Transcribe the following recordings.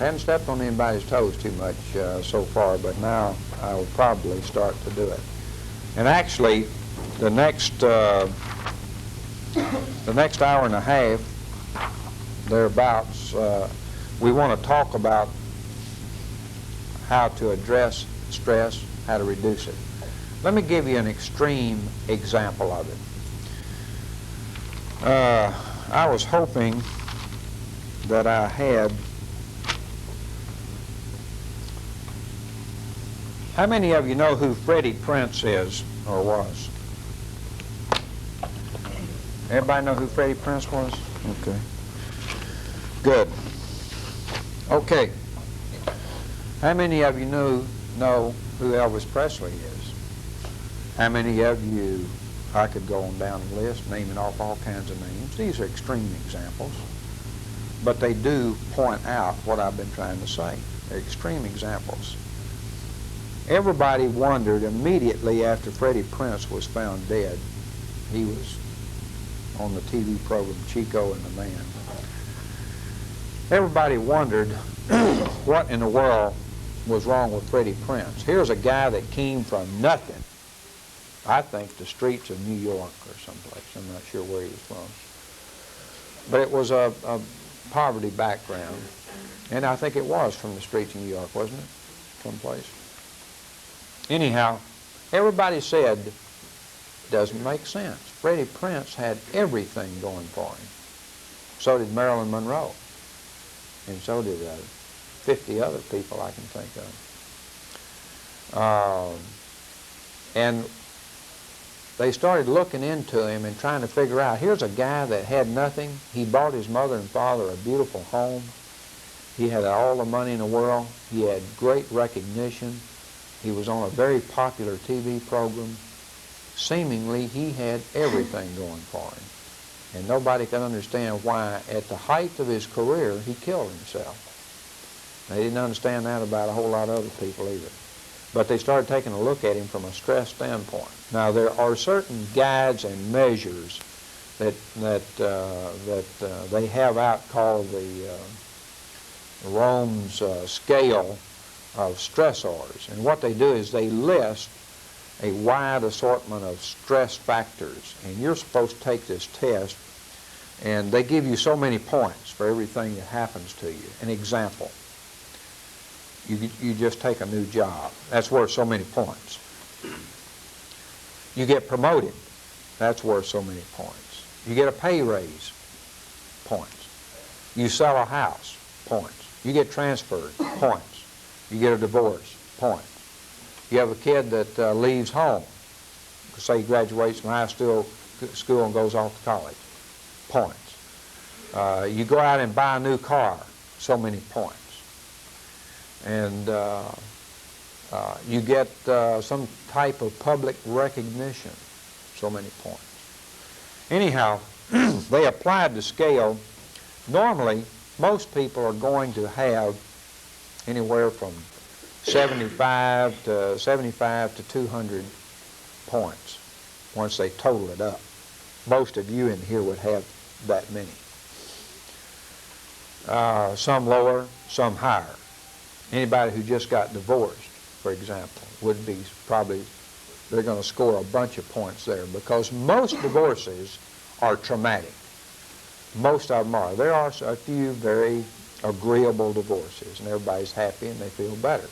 Haven't stepped on anybody's toes too much so far, but now I will probably start to do it. And actually, the next hour and a half, thereabouts, we want to talk about how to address stress, how to reduce it. Let me give you an extreme example of it. I was hoping that I had. How many of you know who Freddie Prinze is or was? Everybody know who Freddie Prinze was? Okay. Good. Okay. How many of you know who Elvis Presley is? How many of you, I could go on down the list, naming off all kinds of names. These are extreme examples, but they do point out what I've been trying to say. They're extreme examples. Everybody wondered immediately after Freddie Prinze was found dead. He was on the TV program Chico and the Man. Everybody wondered what in the world was wrong with Freddie Prinze. Here's a guy that came from nothing. I think the streets of New York or someplace. I'm not sure where he was from. But it was a poverty background. And I think it was from the streets of New York, wasn't it? Someplace. Anyhow, everybody said, doesn't make sense. Freddie Prinze had everything going for him. So did Marilyn Monroe. And so did 50 other people I can think of. And they started looking into him and trying to figure out, here's a guy that had nothing. He bought his mother and father a beautiful home. He had all the money in the world. He had great recognition. He was on a very popular TV program. Seemingly, he had everything going for him. And nobody could understand why, at the height of his career, he killed himself. They didn't understand that about a whole lot of other people either. But they started taking a look at him from a stress standpoint. Now, there are certain guides and measures that they have out called the Rome's scale of stressors. And what they do is they list a wide assortment of stress factors. And you're supposed to take this test, and they give you so many points for everything that happens to you. An example. You just take a new job. That's worth so many points. You get promoted. That's worth so many points. You get a pay raise. Points. You sell a house. Points. You get transferred. Points. You get a divorce. Points. You have a kid that leaves home. Say he graduates from high school and goes off to college. Points. You go out and buy a new car. So many points. And you get some type of public recognition, so many points. Anyhow, they applied the scale. Normally, most people are going to have anywhere from 75 to 200 points once they total it up. Most of you in here would have that many. Some lower, some higher. Anybody who just got divorced, for example, would be probably, they're going to score a bunch of points there, because most divorces are traumatic. Most of them are. There are a few very agreeable divorces, and everybody's happy and they feel better.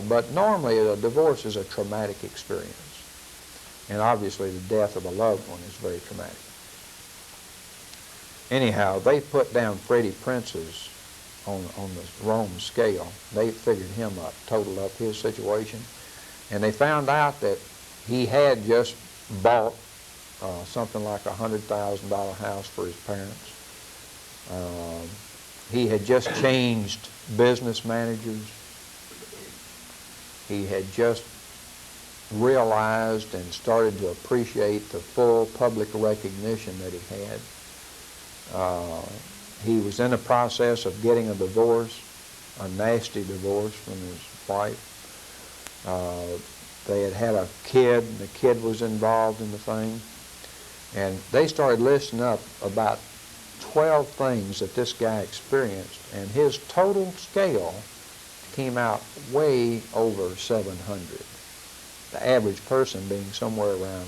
But normally a divorce is a traumatic experience. And obviously the death of a loved one is very traumatic. Anyhow, they put down Freddie Prinze's on the Rome scale. They figured him up, totaled up his situation, and they found out that he had just bought something like a $100,000 house for his parents. He had just changed business managers. He had just realized and started to appreciate the full public recognition that he had. He was in the process of getting a divorce, a nasty divorce from his wife. They had had a kid, and the kid was involved in the thing. And they started listing up about 12 things that this guy experienced, and his total scale came out way over 700. The average person being somewhere around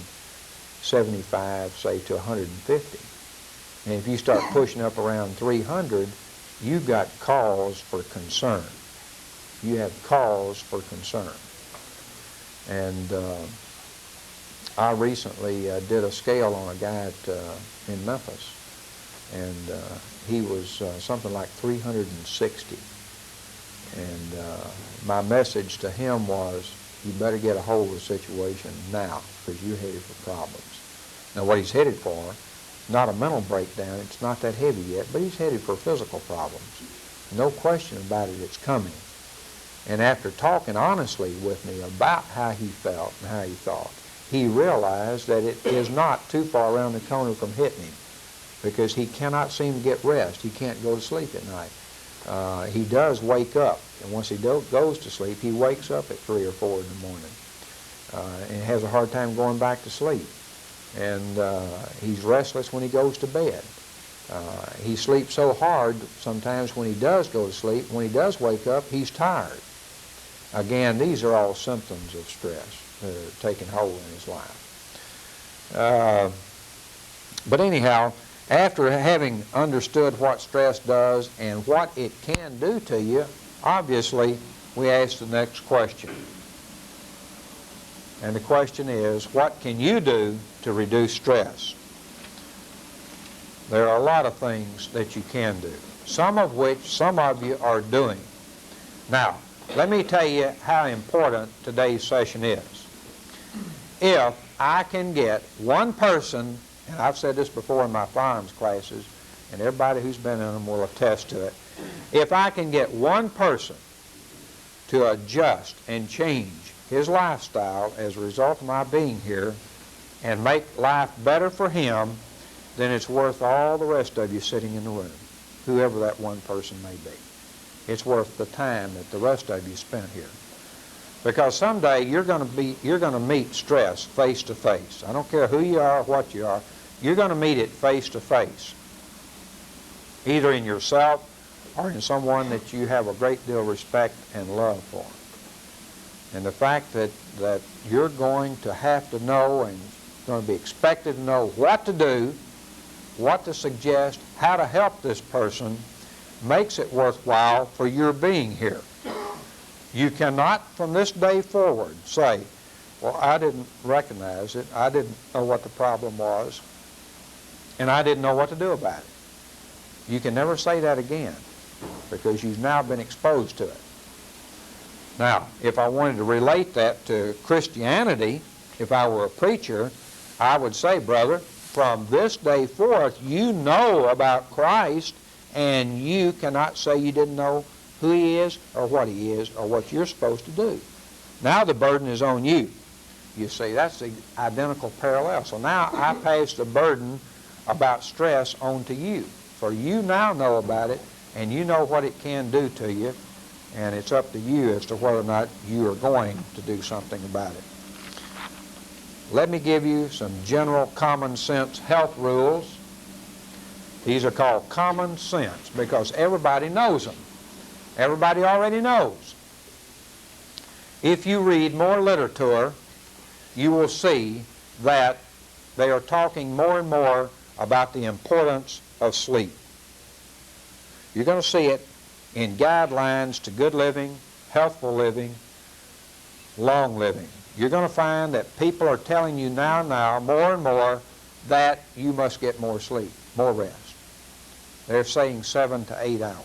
75, say, to 150. And if you start pushing up around 300, you've got cause for concern. You have cause for concern. And I recently did a scale on a guy in Memphis, and he was something like 360. And my message to him was, you better get a hold of the situation now, because you're headed for problems. Now what he's headed for, not a mental breakdown, it's not that heavy yet, but he's headed for physical problems. No question about it, it's coming. And after talking honestly with me about how he felt and how he thought, he realized that it is not too far around the corner from hitting him, because he cannot seem to get rest. He can't go to sleep at night. He does wake up, and once he goes to sleep, he wakes up at 3 or 4 in the morning and has a hard time going back to sleep. And he's restless when he goes to bed. He sleeps so hard sometimes when he does go to sleep, when he does wake up, he's tired. Again, these are all symptoms of stress that are taking hold in his life. But anyhow, after having understood what stress does and what it can do to you, obviously we ask the next question. And the question is, what can you do to reduce stress? There are a lot of things that you can do, some of which some of you are doing. Now, let me tell you how important today's session is. If I can get one person, and I've said this before in my firearms classes, and everybody who's been in them will attest to it, if I can get one person to adjust and change his lifestyle as a result of my being here and make life better for him, then it's worth all the rest of you sitting in the room, whoever that one person may be. It's worth the time that the rest of you spent here. Because someday you're going to meet stress face to face. I don't care who you are or what you are, you're going to meet it face to face, either in yourself or in someone that you have a great deal of respect and love for. And the fact that you're going to have to know and going to be expected to know what to do, what to suggest, how to help this person, makes it worthwhile for your being here. You cannot, from this day forward, say, well, I didn't recognize it, I didn't know what the problem was, and I didn't know what to do about it. You can never say that again, because you've now been exposed to it. Now, if I wanted to relate that to Christianity, if I were a preacher, I would say, brother, from this day forth, you know about Christ, and you cannot say you didn't know who he is or what you're supposed to do. Now the burden is on you. You see, that's the identical parallel. So now I pass the burden about stress on to you. For you now know about it, and you know what it can do to you, and it's up to you as to whether or not you are going to do something about it. Let me give you some general common sense health rules. These are called common sense because everybody knows them. Everybody already knows. If you read more literature, you will see that they are talking more and more about the importance of sleep. You're going to see it in guidelines to good living, healthful living, long living. You're going to find that people are telling you now, more and more, that you must get more sleep, more rest. They're saying 7 to 8 hours.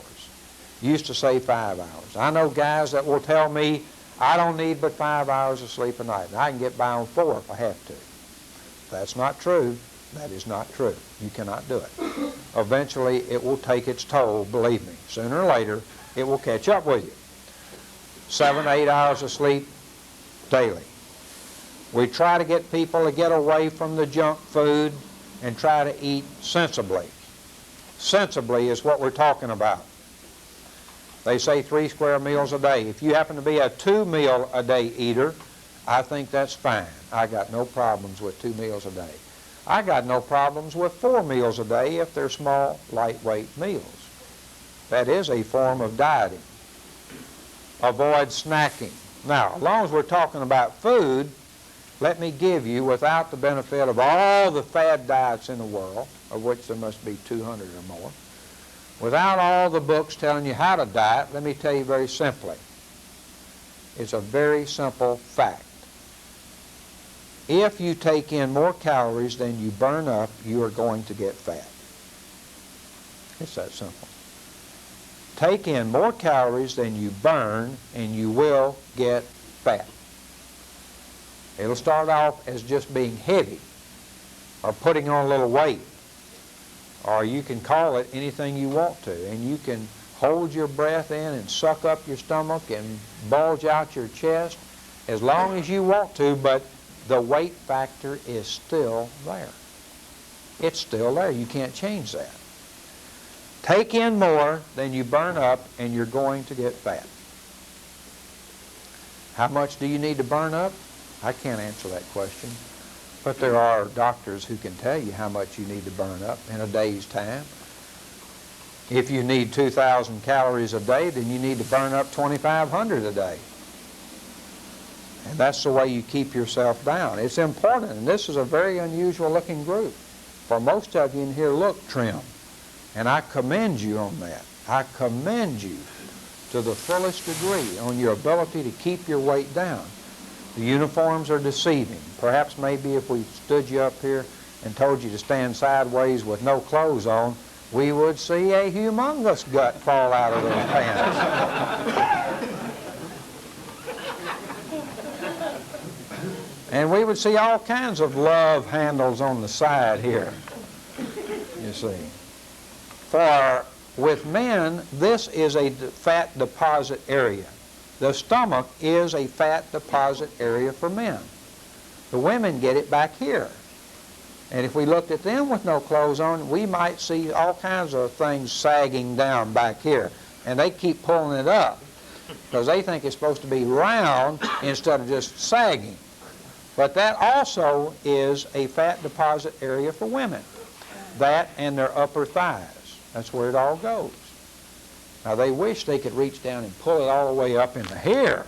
Used to say 5 hours. I know guys that will tell me, I don't need but 5 hours of sleep a night, and I can get by on 4 if I have to. That's not true. That is not true. You cannot do it. Eventually, it will take its toll, believe me. Sooner or later, it will catch up with you. 7 to 8 hours of sleep daily. We try to get people to get away from the junk food and try to eat sensibly. Sensibly is what we're talking about. They say 3 square meals a day. If you happen to be a 2-meal-a-day eater, I think that's fine. I got no problems with 2 meals a day. I got no problems with 4 meals a day if they're small, lightweight meals. That is a form of dieting. Avoid snacking. Now, as long as we're talking about food, let me give you, without the benefit of all the fad diets in the world, of which there must be 200 or more, without all the books telling you how to diet, let me tell you very simply. It's a very simple fact. If you take in more calories than you burn up, you are going to get fat. It's that simple. Take in more calories than you burn, and you will get fat. It'll start off as just being heavy or putting on a little weight, or you can call it anything you want to, and you can hold your breath in and suck up your stomach and bulge out your chest as long as you want to, but the weight factor is still there. It's still there. You can't change that. Take in more than you burn up, and you're going to get fat. How much do you need to burn up? I can't answer that question. But there are doctors who can tell you how much you need to burn up in a day's time. If you need 2,000 calories a day, then you need to burn up 2,500 a day. And that's the way you keep yourself down. It's important, and this is a very unusual looking group. For most of you in here look trim, and I commend you on that. I commend you to the fullest degree on your ability to keep your weight down. The uniforms are deceiving. Perhaps maybe if we stood you up here and told you to stand sideways with no clothes on, we would see a humongous gut fall out of those pants. And we would see all kinds of love handles on the side here, you see. For with men, this is a fat deposit area. The stomach is a fat deposit area for men. The women get it back here. And if we looked at them with no clothes on, we might see all kinds of things sagging down back here. And they keep pulling it up because they think it's supposed to be round instead of just sagging. But that also is a fat deposit area for women. That and their upper thighs. That's where it all goes. Now, they wish they could reach down and pull it all the way up into here.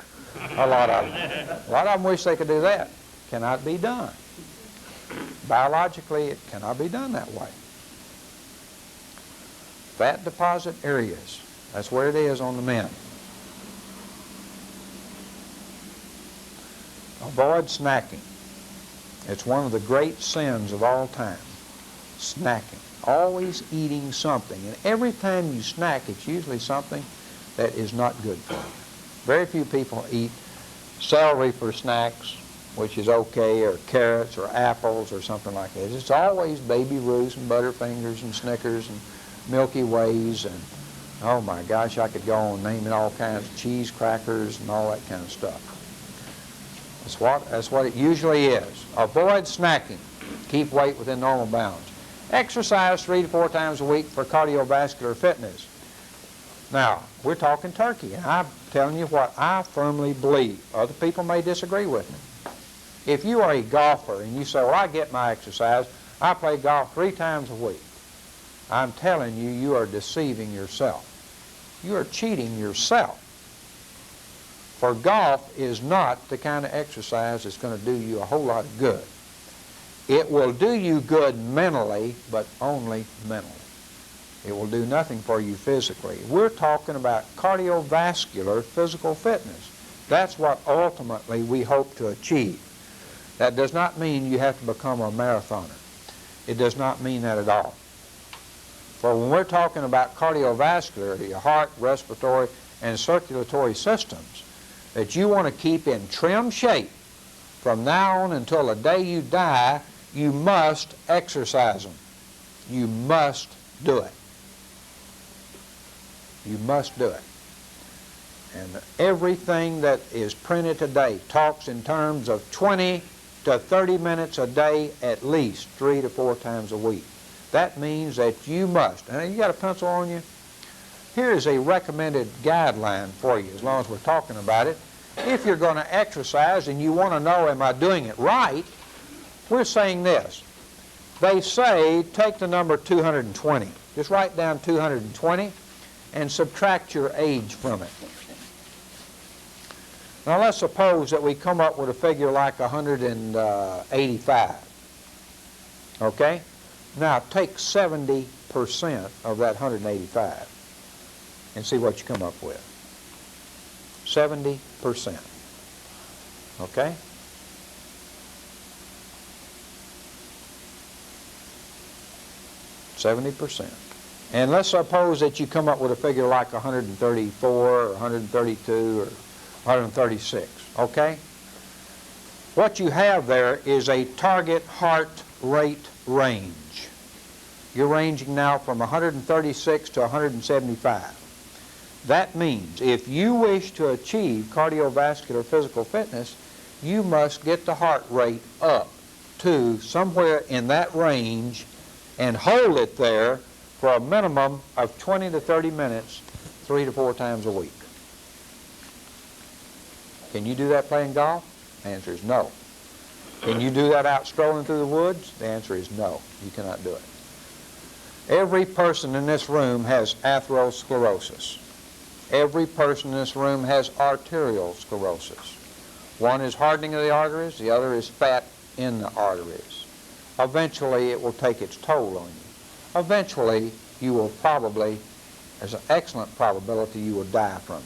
A lot of them. A lot of them wish they could do that. Cannot be done. Biologically, it cannot be done that way. Fat deposit areas. That's where it is on the men. Avoid snacking. It's one of the great sins of all time. Snacking. Always eating something. And every time you snack, it's usually something that is not good for you. Very few people eat celery for snacks, which is okay, or carrots or apples or something like that. It's always Baby Ruths and Butterfingers and Snickers and Milky Ways and, oh my gosh, I could go on naming all kinds of cheese crackers and all that kind of stuff. That's what it usually is. Avoid snacking. Keep weight within normal bounds. Exercise 3 to 4 times a week for cardiovascular fitness. Now, we're talking turkey, and I'm telling you what I firmly believe. Other people may disagree with me. If you are a golfer and you say, well, I get my exercise, I play golf 3 times a week, I'm telling you, you are deceiving yourself. You are cheating yourself. For golf is not the kind of exercise that's going to do you a whole lot of good. It will do you good mentally, but only mentally. It will do nothing for you physically. We're talking about cardiovascular physical fitness. That's what ultimately we hope to achieve. That does not mean you have to become a marathoner. It does not mean that at all. For when we're talking about cardiovascular, your heart, respiratory, and circulatory systems, that you want to keep in trim shape from now on until the day you die, you must exercise them. You must do it. You must do it. And everything that is printed today talks in terms of 20 to 30 minutes a day at least, 3 to 4 times a week. That means that you must. And you got a pencil on you? Here is a recommended guideline for you, as long as we're talking about it. If you're going to exercise and you want to know, am I doing it right, we're saying this. They say take the number 220. Just write down 220 and subtract your age from it. Now let's suppose that we come up with a figure like 185. Okay? Now take 70% of that 185 and see what you come up with. 70%. Okay? %. And let's suppose that you come up with a figure like 134 or 132 or 136. Okay? What you have there is a target heart rate range. You're ranging now from 136 to 175. That means if you wish to achieve cardiovascular physical fitness, you must get the heart rate up to somewhere in that range and hold it there for a minimum of 20 to 30 minutes, 3 to 4 times a week. Can you do that playing golf? The answer is no. Can you do that out strolling through the woods? The answer is no. You cannot do it. Every person in this room has atherosclerosis. Every person in this room has arterial sclerosis. One is hardening of the arteries, the other is fat in the arteries. Eventually, it will take its toll on you. Eventually, you will probably, there's an excellent probability you will die from it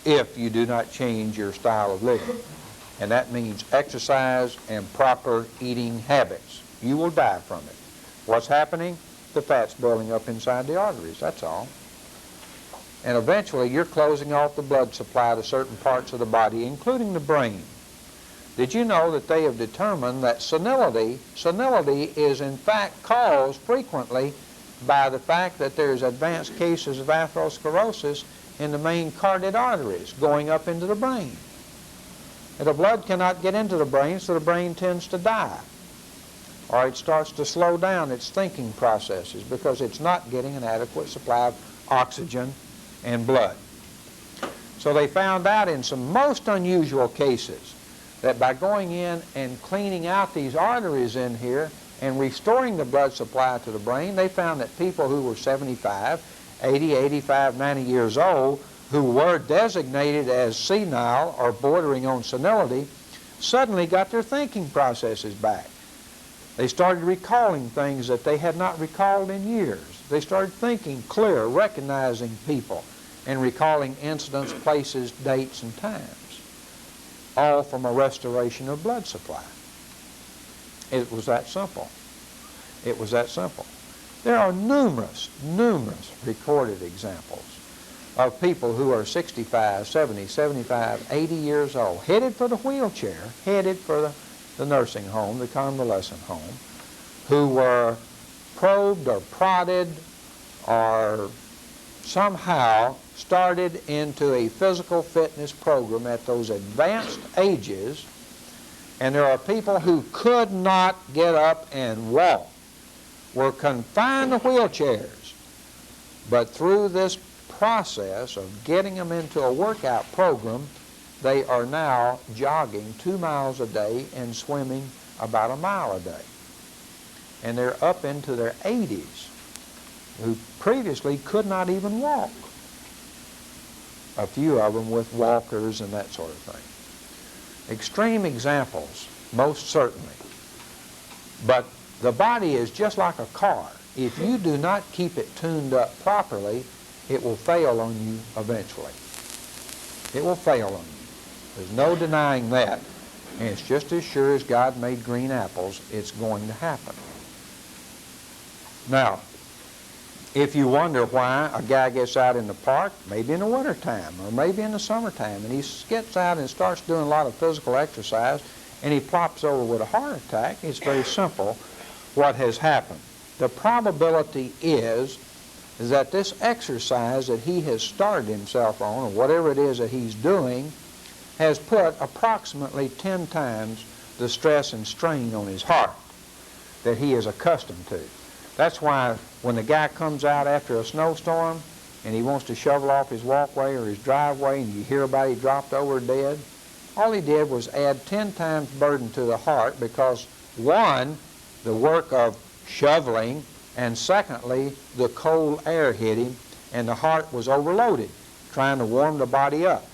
if you do not change your style of living. And that means exercise and proper eating habits. You will die from it. What's happening? The fat's building up inside the arteries, that's all. And eventually, you're closing off the blood supply to certain parts of the body, including the brain. Did you know that they have determined that senility is in fact caused frequently by the fact that there's advanced cases of atherosclerosis in the main carotid arteries going up into the brain. And the blood cannot get into the brain, so the brain tends to die. Or it starts to slow down its thinking processes because it's not getting an adequate supply of oxygen and blood. So they found out in some most unusual cases that by going in and cleaning out these arteries in here and restoring the blood supply to the brain, they found that people who were 75, 80, 85, 90 years old, who were designated as senile or bordering on senility, suddenly got their thinking processes back. They started recalling things that they had not recalled in years. They started thinking clear, recognizing people, and recalling incidents, places, dates, and times, all from a restoration of blood supply. It was that simple. It was that simple. There are numerous recorded examples of people who are 65, 70, 75, 80 years old, headed for the wheelchair, headed for the nursing home, the convalescent home, who were probed or prodded or somehow started into a physical fitness program at those advanced ages, and there are people who could not get up and walk, were confined to wheelchairs, but through this process of getting them into a workout program, they are now jogging 2 miles a day and swimming about 1 mile a day. And they're up into their 80s, who previously could not even walk. A few of them with walkers and that sort of thing. Extreme examples, most certainly. But the body is just like a car. If you do not keep it tuned up properly, it will fail on you eventually. It will fail on you. There's no denying that. And it's just as sure as God made green apples, it's going to happen. Now, if you wonder why a guy gets out in the park, maybe in the wintertime or maybe in the summertime, and he gets out and starts doing a lot of physical exercise, and he plops over with a heart attack, it's very simple what has happened. The probability is that this exercise that he has started himself on, or whatever it is that he's doing, has put approximately 10 times the stress and strain on his heart that he is accustomed to. That's why when the guy comes out after a snowstorm and he wants to shovel off his walkway or his driveway and you hear about he dropped over dead, all he did was add 10 times burden to the heart because, one, the work of shoveling, and secondly, the cold air hit him, and the heart was overloaded, trying to warm the body up.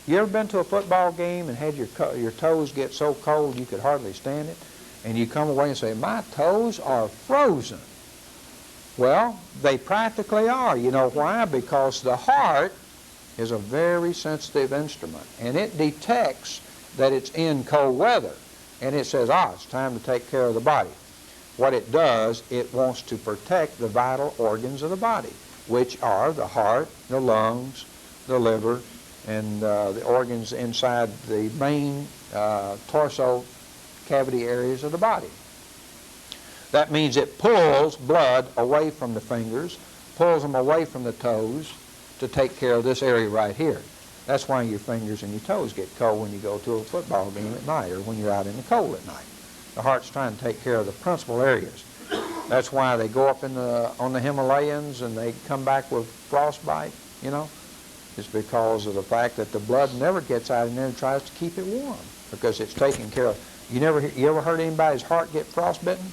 You ever been to a football game and had your toes get so cold you could hardly stand it? And you come away and say, my toes are frozen. Well, they practically are. You know why? Because the heart is a very sensitive instrument, and it detects that it's in cold weather, and it says, it's time to take care of the body. What it does, it wants to protect the vital organs of the body, which are the heart, the lungs, the liver, and the organs inside the main torso cavity areas of the body. That means it pulls blood away from the fingers, pulls them away from the toes to take care of this area right here. That's why your fingers and your toes get cold when you go to a football game at night or when you're out in the cold at night. The heart's trying to take care of the principal areas. That's why they go up on the Himalayas and they come back with frostbite, you know. It's because of the fact that the blood never gets out in there and tries to keep it warm because it's taken care of. You ever heard anybody's heart get frostbitten?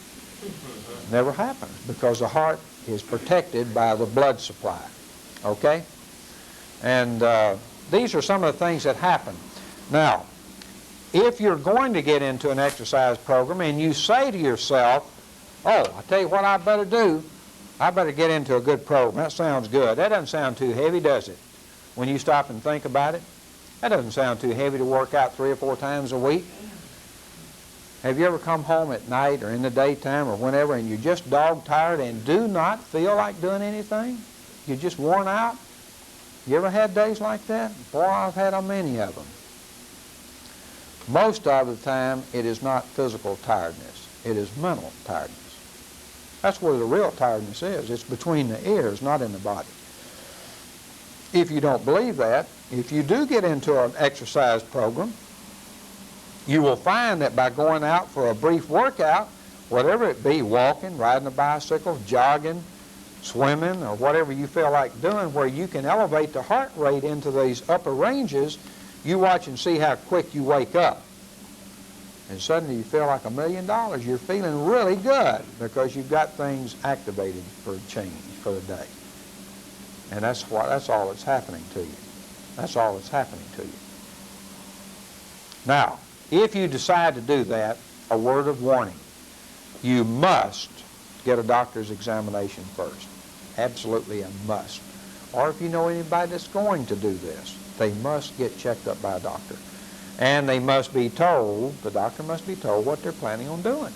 Never happens because the heart is protected by the blood supply. Okay? And these are some of the things that happen. Now, if you're going to get into an exercise program and you say to yourself, I tell you what I better do, I better get into a good program. That sounds good. That doesn't sound too heavy, does it? When you stop and think about it, that doesn't sound too heavy to work out 3 or 4 times a week. Have you ever come home at night or in the daytime or whenever and you're just dog-tired and do not feel like doing anything? You're just worn out? You ever had days like that? Boy, I've had many of them. Most of the time, it is not physical tiredness. It is mental tiredness. That's where the real tiredness is. It's between the ears, not in the body. If you don't believe that, if you do get into an exercise program, you will find that by going out for a brief workout, whatever it be, walking, riding a bicycle, jogging, swimming, or whatever you feel like doing, where you can elevate the heart rate into these upper ranges, you watch and see how quick you wake up. And suddenly you feel like $1 million. You're feeling really good because you've got things activated for change for the day. And that's all that's happening to you. That's all that's happening to you. Now, if you decide to do that, a word of warning. You must get a doctor's examination first. Absolutely a must. Or if you know anybody that's going to do this, they must get checked up by a doctor. And they must be told, the doctor must be told what they're planning on doing.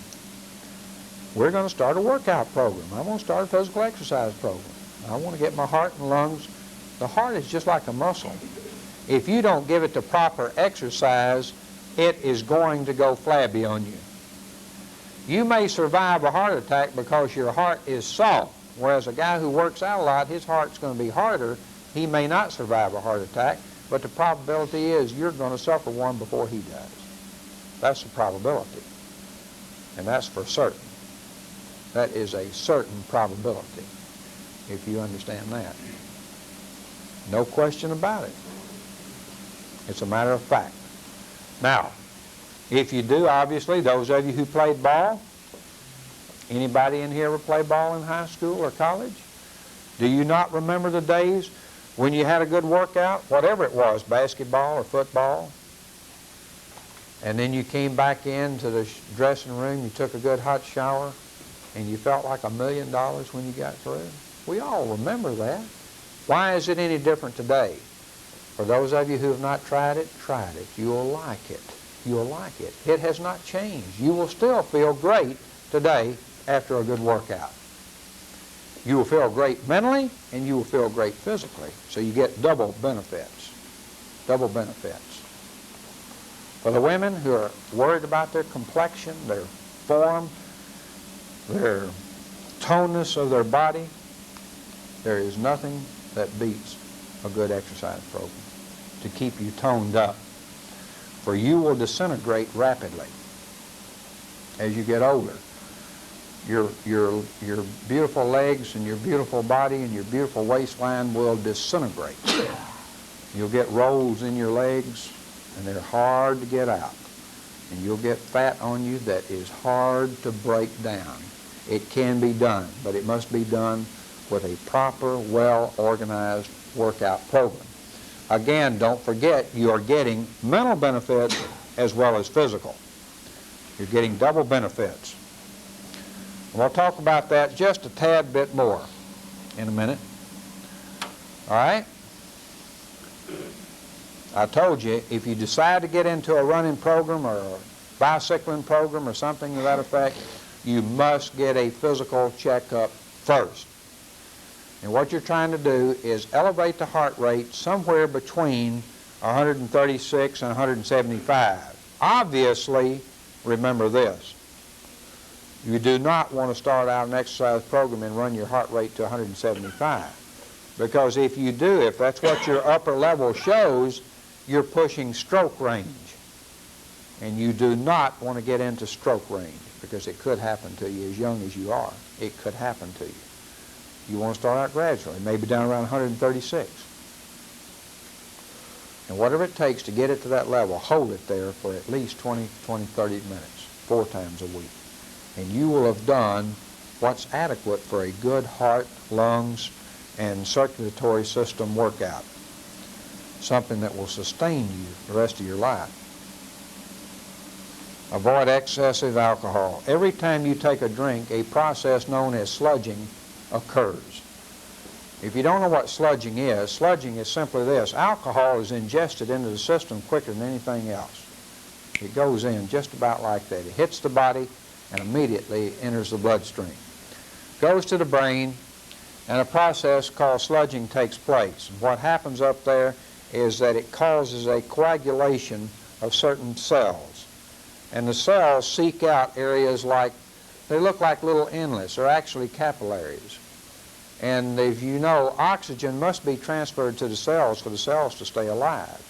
We're going to start a workout program. I'm going to start a physical exercise program. I want to get my heart and lungs. The heart is just like a muscle. If you don't give it the proper exercise, it is going to go flabby on you. You may survive a heart attack because your heart is soft, whereas a guy who works out a lot, his heart's going to be harder. He may not survive a heart attack, but the probability is you're going to suffer one before he does. That's the probability, and that's for certain. That is a certain probability, if you understand that. No question about it. It's a matter of fact. Now, if you do, obviously, those of you who played ball, anybody in here ever play ball in high school or college? Do you not remember the days when you had a good workout, whatever it was, basketball or football, and then you came back into the dressing room, you took a good hot shower, and you felt like $1 million when you got through? We all remember that. Why is it any different today? For those of you who have not tried it, you'll like it. You'll like it. It has not changed. You will still feel great today after a good workout. You will feel great mentally, and you will feel great physically. So you get double benefits. Double benefits. For the women who are worried about their complexion, their form, their toneness of their body, there is nothing that beats a good exercise program to keep you toned up. For you will disintegrate rapidly as you get older. Your beautiful legs and your beautiful body and your beautiful waistline will disintegrate. You'll get rolls in your legs, and they're hard to get out. and you'll get fat on you that is hard to break down. It can be done, but it must be done with a proper, well-organized workout program. Again, don't forget, you are getting mental benefits as well as physical. You're getting double benefits. And we'll talk about that just a tad bit more in a minute. All right? I told you, if you decide to get into a running program or a bicycling program or something to that effect, you must get a physical checkup first. And what you're trying to do is elevate the heart rate somewhere between 136 and 175. Obviously, remember this. You do not want to start out an exercise program and run your heart rate to 175. Because if you do, if that's what your upper level shows, you're pushing stroke range. And you do not want to get into stroke range because it could happen to you as young as you are. It could happen to you. You want to start out gradually, maybe down around 136. And whatever it takes to get it to that level, hold it there for at least 20, 30 minutes, 4 times a week. And you will have done what's adequate for a good heart, lungs, and circulatory system workout. Something that will sustain you the rest of your life. Avoid excessive alcohol. Every time you take a drink, a process known as sludging occurs. If you don't know what sludging is simply this. Alcohol is ingested into the system quicker than anything else. It goes in just about like that. It hits the body and immediately enters the bloodstream. Goes to the brain, and a process called sludging takes place. And what happens up there is that it causes a coagulation of certain cells. And the cells seek out areas like, they look like little inlets. They're actually capillaries. And if you know, oxygen must be transferred to the cells for the cells to stay alive.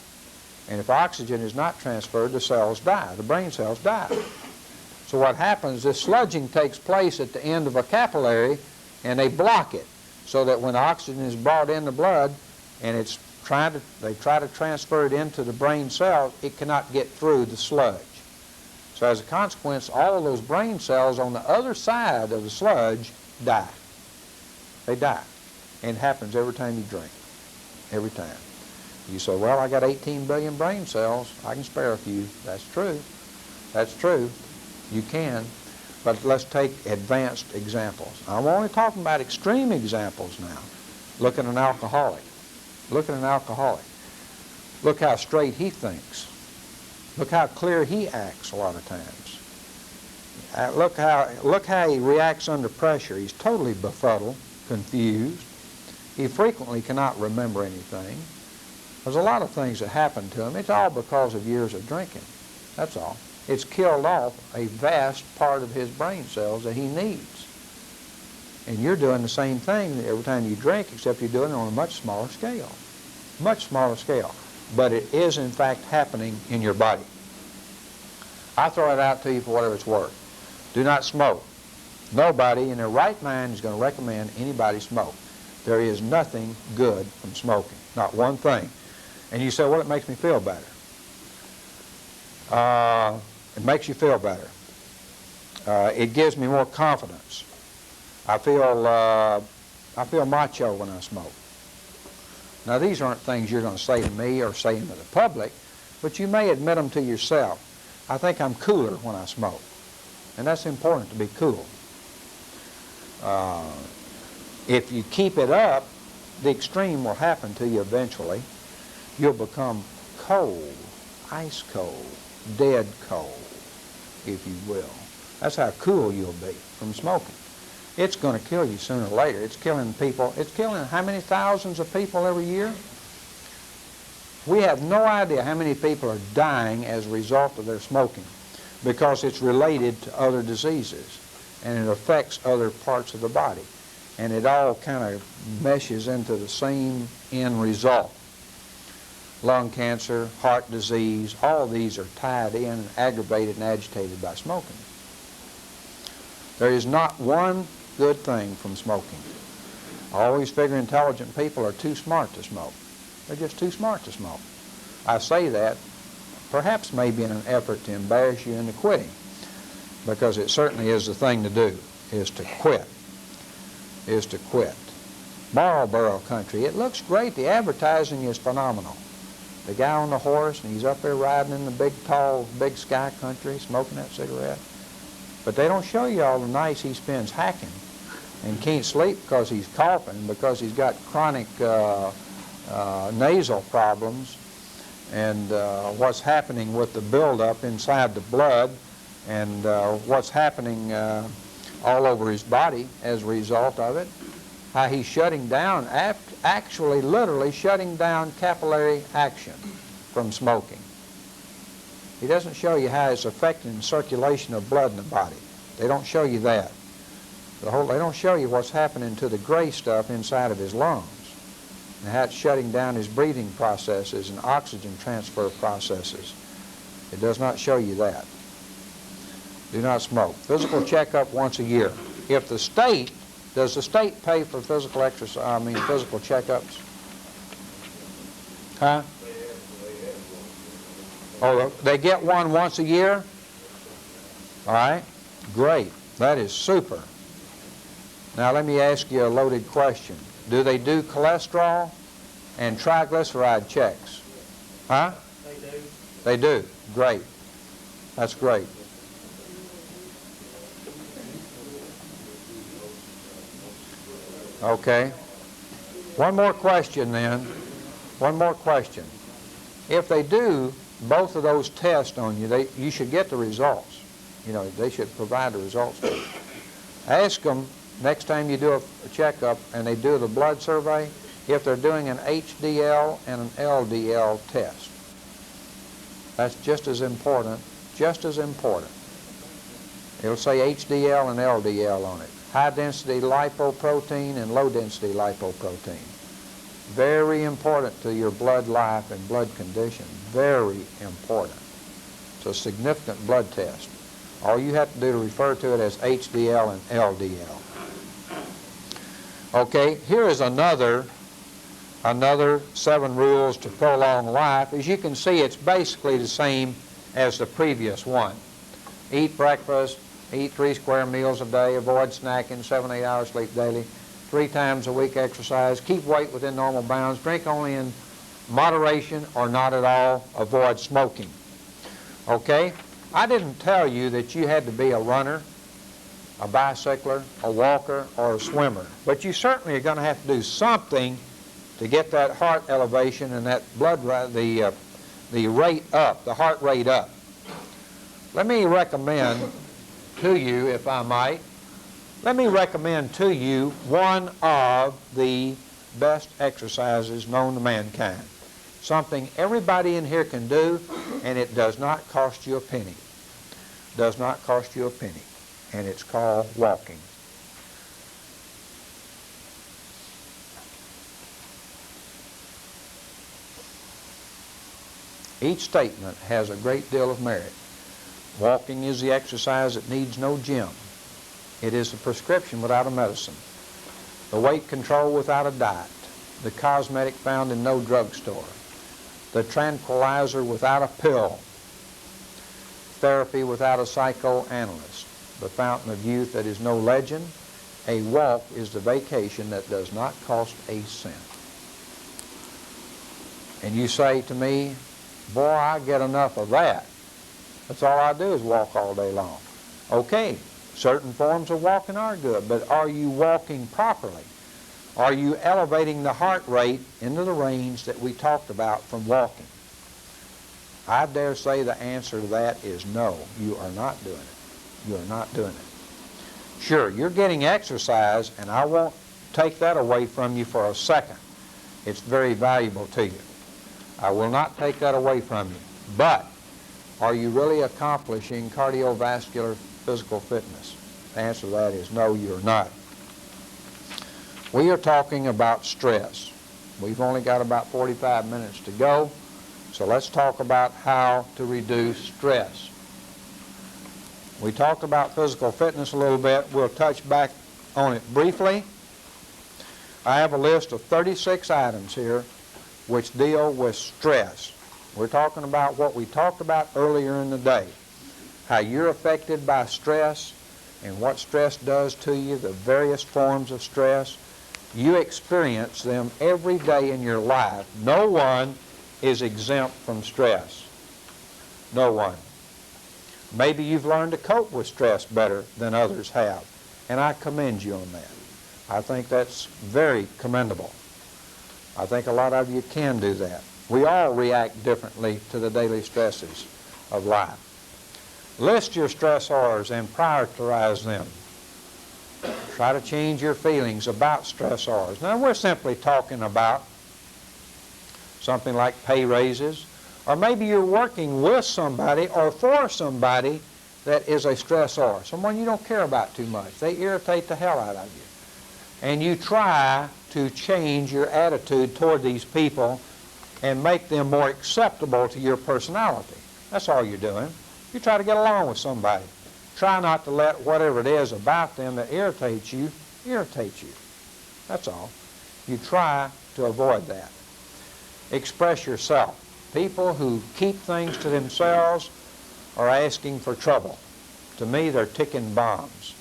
And if oxygen is not transferred, the cells die. The brain cells die. So what happens, this sludging takes place at the end of a capillary, and they block it so that when oxygen is brought in the blood and they try to transfer it into the brain cells, it cannot get through the sludge. So as a consequence, all of those brain cells on the other side of the sludge die. They die. And it happens every time you drink. Every time. You say, well, I got 18 billion brain cells. I can spare a few. That's true. That's true. You can. But let's take advanced examples. I'm only talking about extreme examples now. Look at an alcoholic. Look at an alcoholic. Look how straight he thinks. Look how clear he acts a lot of times. Look how he reacts under pressure. He's totally befuddled, confused. He frequently cannot remember anything. There's a lot of things that happen to him. It's all because of years of drinking. That's all. It's killed off a vast part of his brain cells that he needs. And you're doing the same thing every time you drink, except you're doing it on a much smaller scale. Much smaller scale. But it is, in fact, happening in your body. I throw it out to you for whatever it's worth. Do not smoke. Nobody in their right mind is going to recommend anybody smoke. There is nothing good from smoking. Not one thing. And you say, well, it makes me feel better. It makes you feel better. It gives me more confidence. I feel macho when I smoke. Now, these aren't things you're going to say to me or say to the public, but you may admit them to yourself. I think I'm cooler when I smoke, and that's important to be cool. If you keep it up, the extreme will happen to you eventually. You'll become cold, ice cold, dead cold, if you will. That's how cool you'll be from smoking. It's going to kill you sooner or later. It's killing people. It's killing how many thousands of people every year? We have no idea how many people are dying as a result of their smoking because it's related to other diseases and it affects other parts of the body. And it all kind of meshes into the same end result. Lung cancer, heart disease, all these are tied in and aggravated and agitated by smoking. There is not one good thing from smoking. I always figure intelligent people are too smart to smoke. They're just too smart to smoke. I say that perhaps maybe in an effort to embarrass you into quitting, because it certainly is the thing to do, is to quit, Marlboro country, it looks great. The advertising is phenomenal. The guy on the horse, and he's up there riding in the big, tall, big sky country, smoking that cigarette. But they don't show you all the nights he spends hacking and can't sleep because he's coughing, because he's got chronic nasal problems, and what's happening with the buildup inside the blood, and what's happening all over his body as a result of it. How he's shutting down, actually literally shutting down capillary action from smoking. He doesn't show you how it's affecting the circulation of blood in the body. They don't show you that. They don't show you what's happening to the gray stuff inside of his lungs, and how it's shutting down his breathing processes and oxygen transfer processes. It does not show you that. Do not smoke. Physical checkup once a year. If the state, does the state pay for physical physical checkups? Huh? Oh, they get one once a year? All right, great. That is super. Now let me ask you a loaded question. Do they do cholesterol and triglyceride checks? Huh? They do. They do. Great. That's great. Okay. One more question then. One more question. If they do both of those tests on you, you should get the results. You know, they should provide the results to you. Ask them next time you do a checkup and they do the blood survey if they're doing an HDL and an LDL test. That's just as important, just as important. It'll say HDL and LDL on it. High-density lipoprotein and low-density lipoprotein. Very important to your blood life and blood condition. Very important. It's a significant blood test. All you have to do to refer to it as HDL and LDL. Okay, here is another 7 rules to prolong life. As you can see, it's basically the same as the previous one. Eat breakfast, eat 3 square meals a day, avoid snacking, 7-8 hours sleep daily, 3 times a week exercise, keep weight within normal bounds, drink only in moderation or not at all, avoid smoking. Okay? I didn't tell you that you had to be a runner, a bicycler, a walker, or a swimmer, but you certainly are going to have to do something to get that heart elevation and that blood, the rate up, the heart rate up. Let me recommend to you, if I might, let me recommend to you one of the best exercises known to mankind. Something everybody in here can do, and it does not cost you a penny. Does not cost you a penny. And it's called walking. Each statement has a great deal of merit. Walking is the exercise that needs no gym. It is the prescription without a medicine, the weight control without a diet, the cosmetic found in no drugstore, the tranquilizer without a pill, therapy without a psychoanalyst, the fountain of youth that is no legend. A walk is the vacation that does not cost a cent. And you say to me, boy, I get enough of that. That's all I do is walk all day long. Okay, certain forms of walking are good, but are you walking properly? Are you elevating the heart rate into the range that we talked about from walking? I dare say the answer to that is no. You are not doing it. You are not doing it. Sure, you're getting exercise, and I won't take that away from you for a second. It's very valuable to you. I will not take that away from you. But are you really accomplishing cardiovascular physical fitness? The answer to that is no, you're not. We are talking about stress. We've only got about 45 minutes to go, so let's talk about how to reduce stress. We talked about physical fitness a little bit. We'll touch back on it briefly. I have a list of 36 items here which deal with stress. We're talking about what we talked about earlier in the day, how you're affected by stress and what stress does to you, the various forms of stress. You experience them every day in your life. No one is exempt from stress. No one. Maybe you've learned to cope with stress better than others have, and I commend you on that. I think that's very commendable. I think a lot of you can do that. We all react differently to the daily stresses of life. List your stressors and prioritize them. Try to change your feelings about stressors. Now, we're simply talking about something like pay raises, or maybe you're working with somebody or for somebody that is a stressor, someone you don't care about too much. They irritate the hell out of you. And you try to change your attitude toward these people and make them more acceptable to your personality. That's all you're doing. You try to get along with somebody. Try not to let whatever it is about them that irritates you, irritate you. That's all. You try to avoid that. Express yourself. People who keep things to themselves are asking for trouble. To me, they're ticking bombs.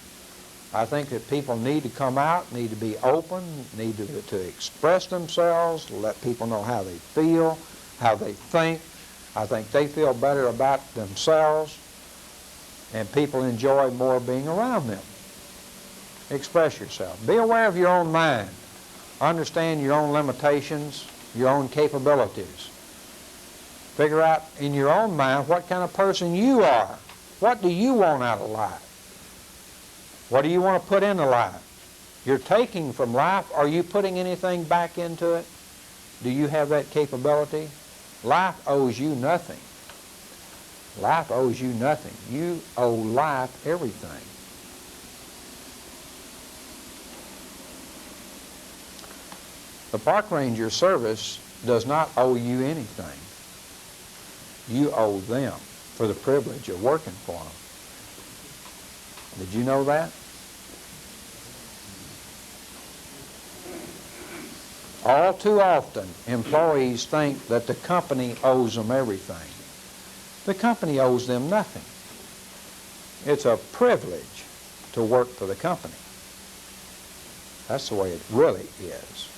I think that people need to come out, need to be open, need to express themselves, let people know how they feel, how they think. I think they feel better about themselves, and people enjoy more being around them. Express yourself. Be aware of your own mind. Understand your own limitations, your own capabilities. Figure out in your own mind what kind of person you are. What do you want out of life? What do you want to put into life? You're taking from life. Are you putting anything back into it? Do you have that capability? Life owes you nothing. Life owes you nothing. You owe life everything. The park ranger service does not owe you anything. You owe them for the privilege of working for them. Did you know that? All too often, employees think that the company owes them everything. The company owes them nothing. It's a privilege to work for the company. That's the way it really is.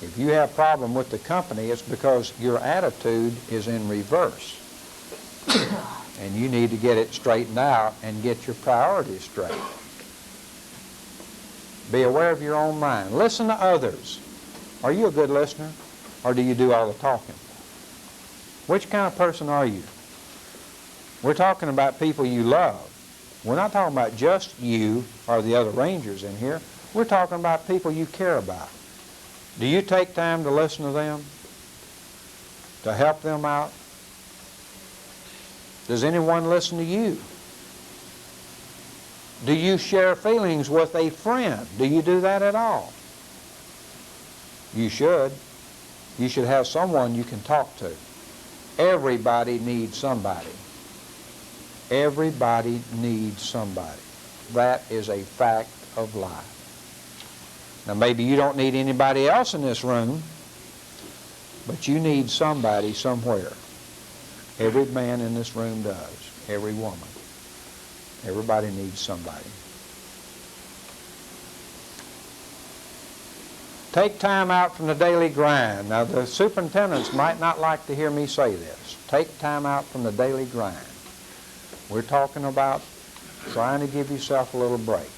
If you have a problem with the company, it's because your attitude is in reverse. And you need to get it straightened out and get your priorities straight. Be aware of your own mind. Listen to others. Are you a good listener, or do you do all the talking? Which kind of person are you? We're talking about people you love. We're not talking about just you or the other rangers in here. We're talking about people you care about. Do you take time to listen to them? To help them out? Does anyone listen to you? Do you share feelings with a friend? Do you do that at all? You should. You should have someone you can talk to. Everybody needs somebody. Everybody needs somebody. That is a fact of life. Now, maybe you don't need anybody else in this room, but you need somebody somewhere. Every man in this room does. Every woman. Everybody needs somebody. Take time out from the daily grind. Now, the superintendents might not like to hear me say this. Take time out from the daily grind. We're talking about trying to give yourself a little break.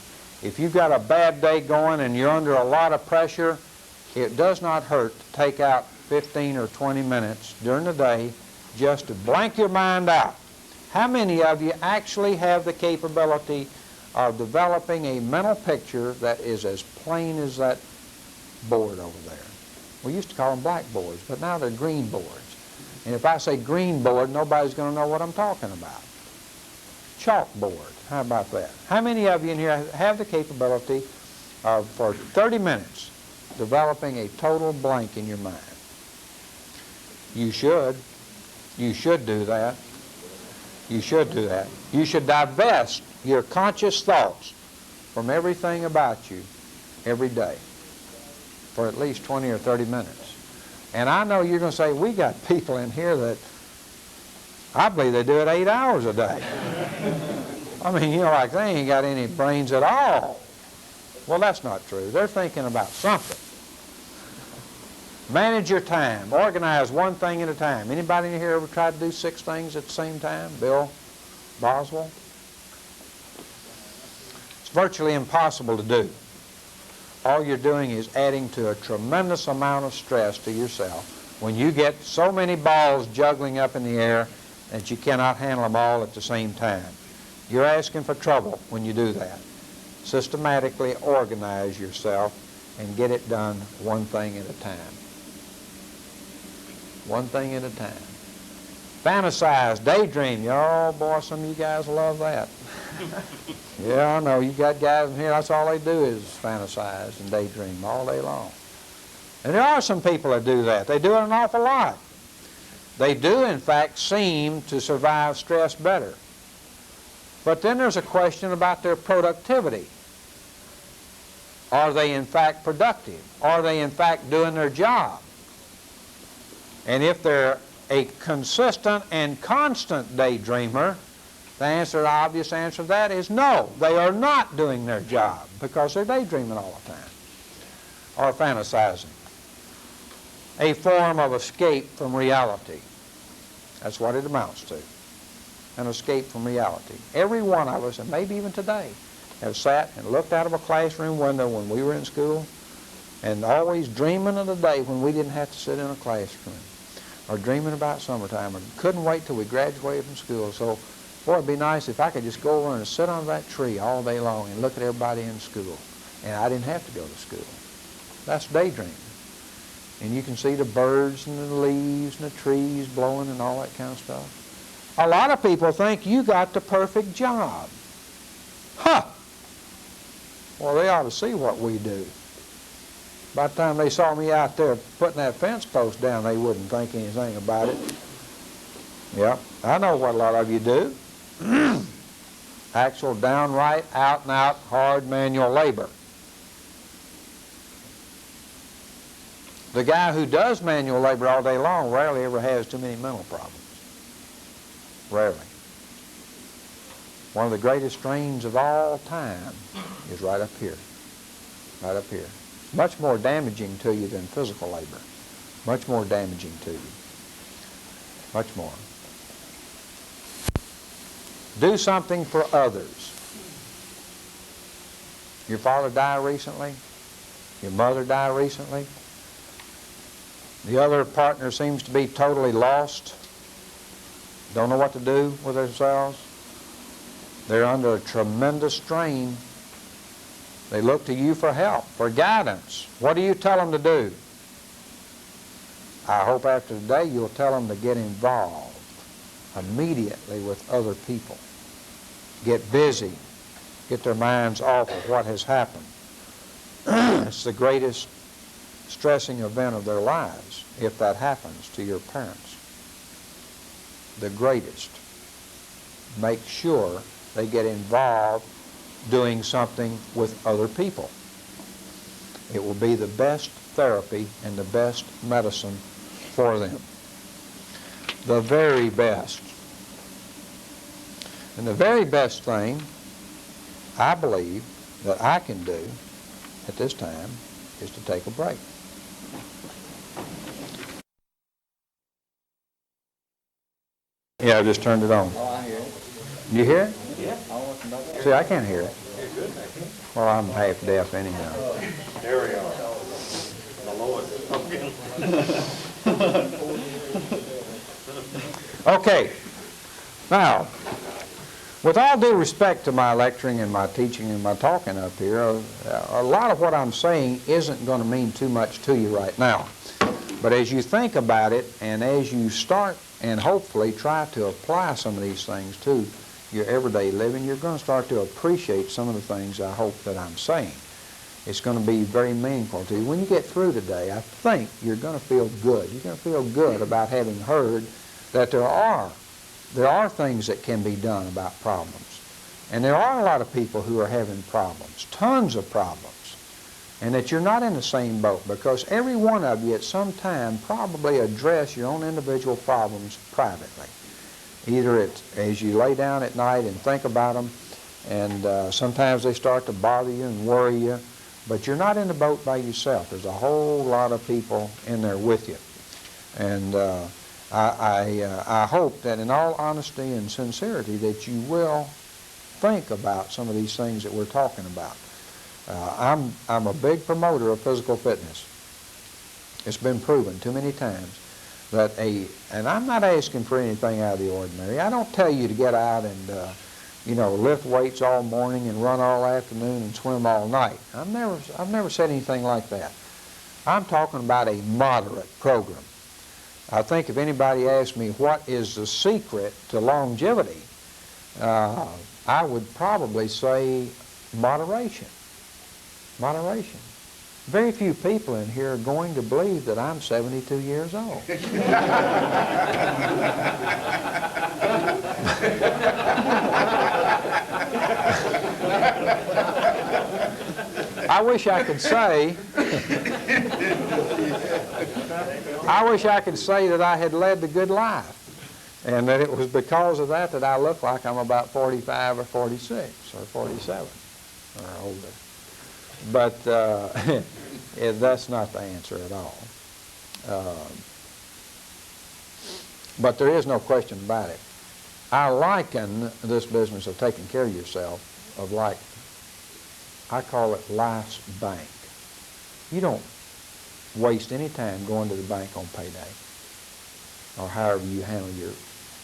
If you've got a bad day going and you're under a lot of pressure, it does not hurt to take out 15 or 20 minutes during the day just to blank your mind out. How many of you actually have the capability of developing a mental picture that is as plain as that board over there? We used to call them blackboards, but now they're green boards. And if I say green board, nobody's going to know what I'm talking about. Chalkboard. How about that? How many of you in here have the capability of, for 30 minutes, developing a total blank in your mind? You should. You should do that. You should do that. You should divest your conscious thoughts from everything about you every day for at least 20 or 30 minutes. And I know you're going to say, we got people in here that I believe they do it 8 hours a day. I mean, you know, like they ain't got any brains at all. Well, that's not true. They're thinking about something. Manage your time. Organize one thing at a time. Anybody in here ever tried to do 6 things at the same time? Bill Boswell? It's virtually impossible to do. All you're doing is adding to a tremendous amount of stress to yourself when you get so many balls juggling up in the air that you cannot handle them all at the same time. You're asking for trouble when you do that. Systematically organize yourself and get it done one thing at a time. One thing at a time. Fantasize, daydream. Oh boy, some of you guys love that. Yeah, I know. You got guys in here, that's all they do is fantasize and daydream all day long. And there are some people that do that. They do it an awful lot. They do, in fact, seem to survive stress better. But then there's a question about their productivity. Are they, in fact, productive? Are they, in fact, doing their job? And if they're a consistent and constant daydreamer, the obvious answer to that is no. They are not doing their job because they're daydreaming all the time or fantasizing. A form of escape from reality. That's what it amounts to. An escape from reality. Every one of us, and maybe even today, have sat and looked out of a classroom window when we were in school and always dreaming of the day when we didn't have to sit in a classroom, or dreaming about summertime, or couldn't wait till we graduated from school. So, boy, it'd be nice if I could just go over and sit on that tree all day long and look at everybody in school, and I didn't have to go to school. That's daydreaming. And you can see the birds and the leaves and the trees blowing and all that kind of stuff. A lot of people think you got the perfect job. Huh! Well, they ought to see what we do. By the time they saw me out there putting that fence post down, they wouldn't think anything about it. Yeah, I know what a lot of you do. Actual downright, out-and-out, hard manual labor. The guy who does manual labor all day long rarely ever has too many mental problems. Rarely. One of the greatest strains of all time is right up here. Right up here. Much more damaging to you than physical labor. Much more damaging to you. Much more. Do something for others. Your father died recently? Your mother died recently? The other partner seems to be totally lost. Don't know what to do with themselves. They're under a tremendous strain. They look to you for help, for guidance. What do you tell them to do? I hope after today you'll tell them to get involved immediately with other people. Get busy. Get their minds off of what has happened. It's the greatest stressing event of their lives if that happens to your parents. The greatest. Make sure they get involved doing something with other people. It will be the best therapy and the best medicine for them. The very best. And the very best thing I believe that I can do at this time is to take a break. Yeah, I just turned it on. Oh, I hear it. You hear it? Yeah. I want to know. See, I can't hear it. Well, I'm half deaf anyhow. There we are. The Lord. Okay. Now, with all due respect to my lecturing and my teaching and my talking up here, a lot of what I'm saying isn't going to mean too much to you right now. But as you think about it and as you start and hopefully try to apply some of these things to your everyday living, you're going to start to appreciate some of the things I hope that I'm saying. It's going to be very meaningful to you. When you get through today, I think you're going to feel good. You're going to feel good about having heard that there are things that can be done about problems. And there are a lot of people who are having problems, tons of problems. and that you're not in the same boat, because every one of you at some time probably address your own individual problems privately. Either it's as you lay down at night and think about them, and sometimes they start to bother you and worry you, but you're not in the boat by yourself. There's a whole lot of people in there with you. And I hope that in all honesty and sincerity that you will think about some of these things that we're talking about. I'm a big promoter of physical fitness. It's been proven too many times that and I'm not asking for anything out of the ordinary. I don't tell you to get out and lift weights all morning and run all afternoon and swim all night. I've never said anything like that. I'm talking about a moderate program. I think if anybody asked me what is the secret to longevity, I would probably say moderation. Moderation. Very few people in here are going to believe that I'm 72 years old. I wish I could say that I had led the good life, and that it was because of that that I look like I'm about 45 or 46 or 47 or older. But that's not the answer at all. But there is no question about it. I liken this business of taking care of yourself of like, I call it life's bank. You don't waste any time going to the bank on payday or however you handle your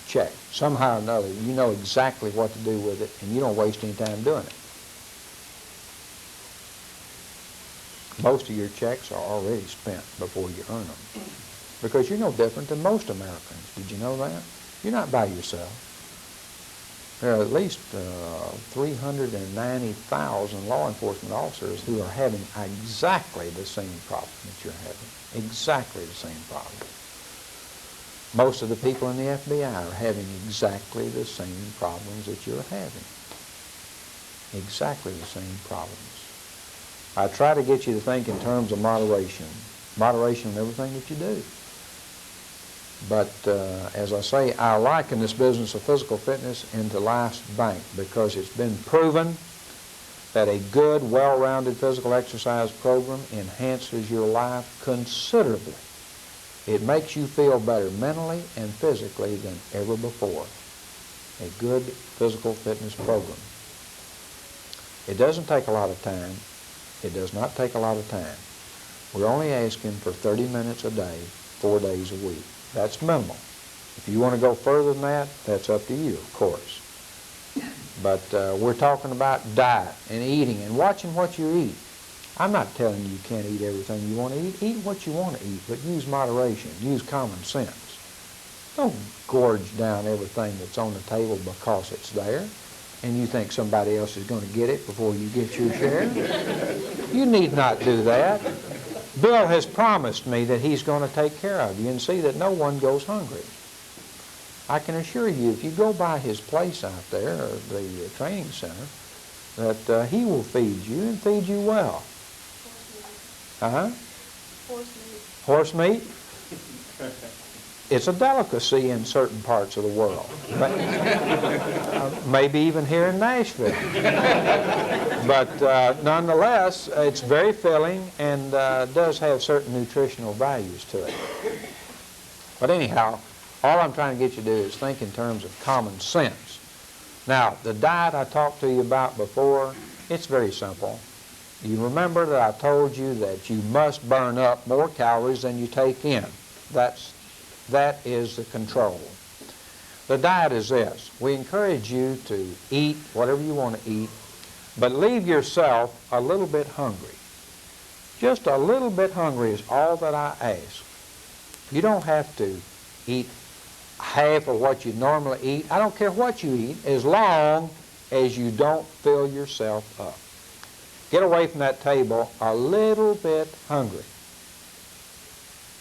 check. Somehow or another, you know exactly what to do with it, and you don't waste any time doing it. Most of your checks are already spent before you earn them, because you're no different than most Americans. Did you know that? You're not by yourself. There are at least 390,000 law enforcement officers who are having exactly the same problem that you're having. Exactly the same problem. Most of the people in the FBI are having exactly the same problems that you're having. Exactly the same problems. I try to get you to think in terms of moderation. Moderation in everything that you do. But as I say, I liken this business of physical fitness into life's bank, because it's been proven that a good, well-rounded physical exercise program enhances your life considerably. It makes you feel better mentally and physically than ever before. A good physical fitness program. It doesn't take a lot of time. It does not take a lot of time. We're only asking for 30 minutes a day, 4 days a week. That's minimal. If you want to go further than that, that's up to you, of course. But we're talking about diet and eating and watching what you eat. I'm not telling you you can't eat everything you want to eat. Eat what you want to eat, but use moderation. Use common sense. Don't gorge down everything that's on the table because it's there, and you think somebody else is going to get it before you get your share. You need not do that. Bill has promised me that he's going to take care of you and see that no one goes hungry. I can assure you, if you go by his place out there, or the training center, that he will feed you and feed you well. Horse meat? It's a delicacy in certain parts of the world. Maybe even here in Nashville. But nonetheless, it's very filling and does have certain nutritional values to it. But anyhow, all I'm trying to get you to do is think in terms of common sense. Now, the diet I talked to you about before, it's very simple. You remember that I told you that you must burn up more calories than you take in. That is the control. The diet is this. We encourage you to eat whatever you want to eat, but leave yourself a little bit hungry. Just a little bit hungry is all that I ask. You don't have to eat half of what you normally eat. I don't care what you eat, as long as you don't fill yourself up. Get away from that table a little bit hungry,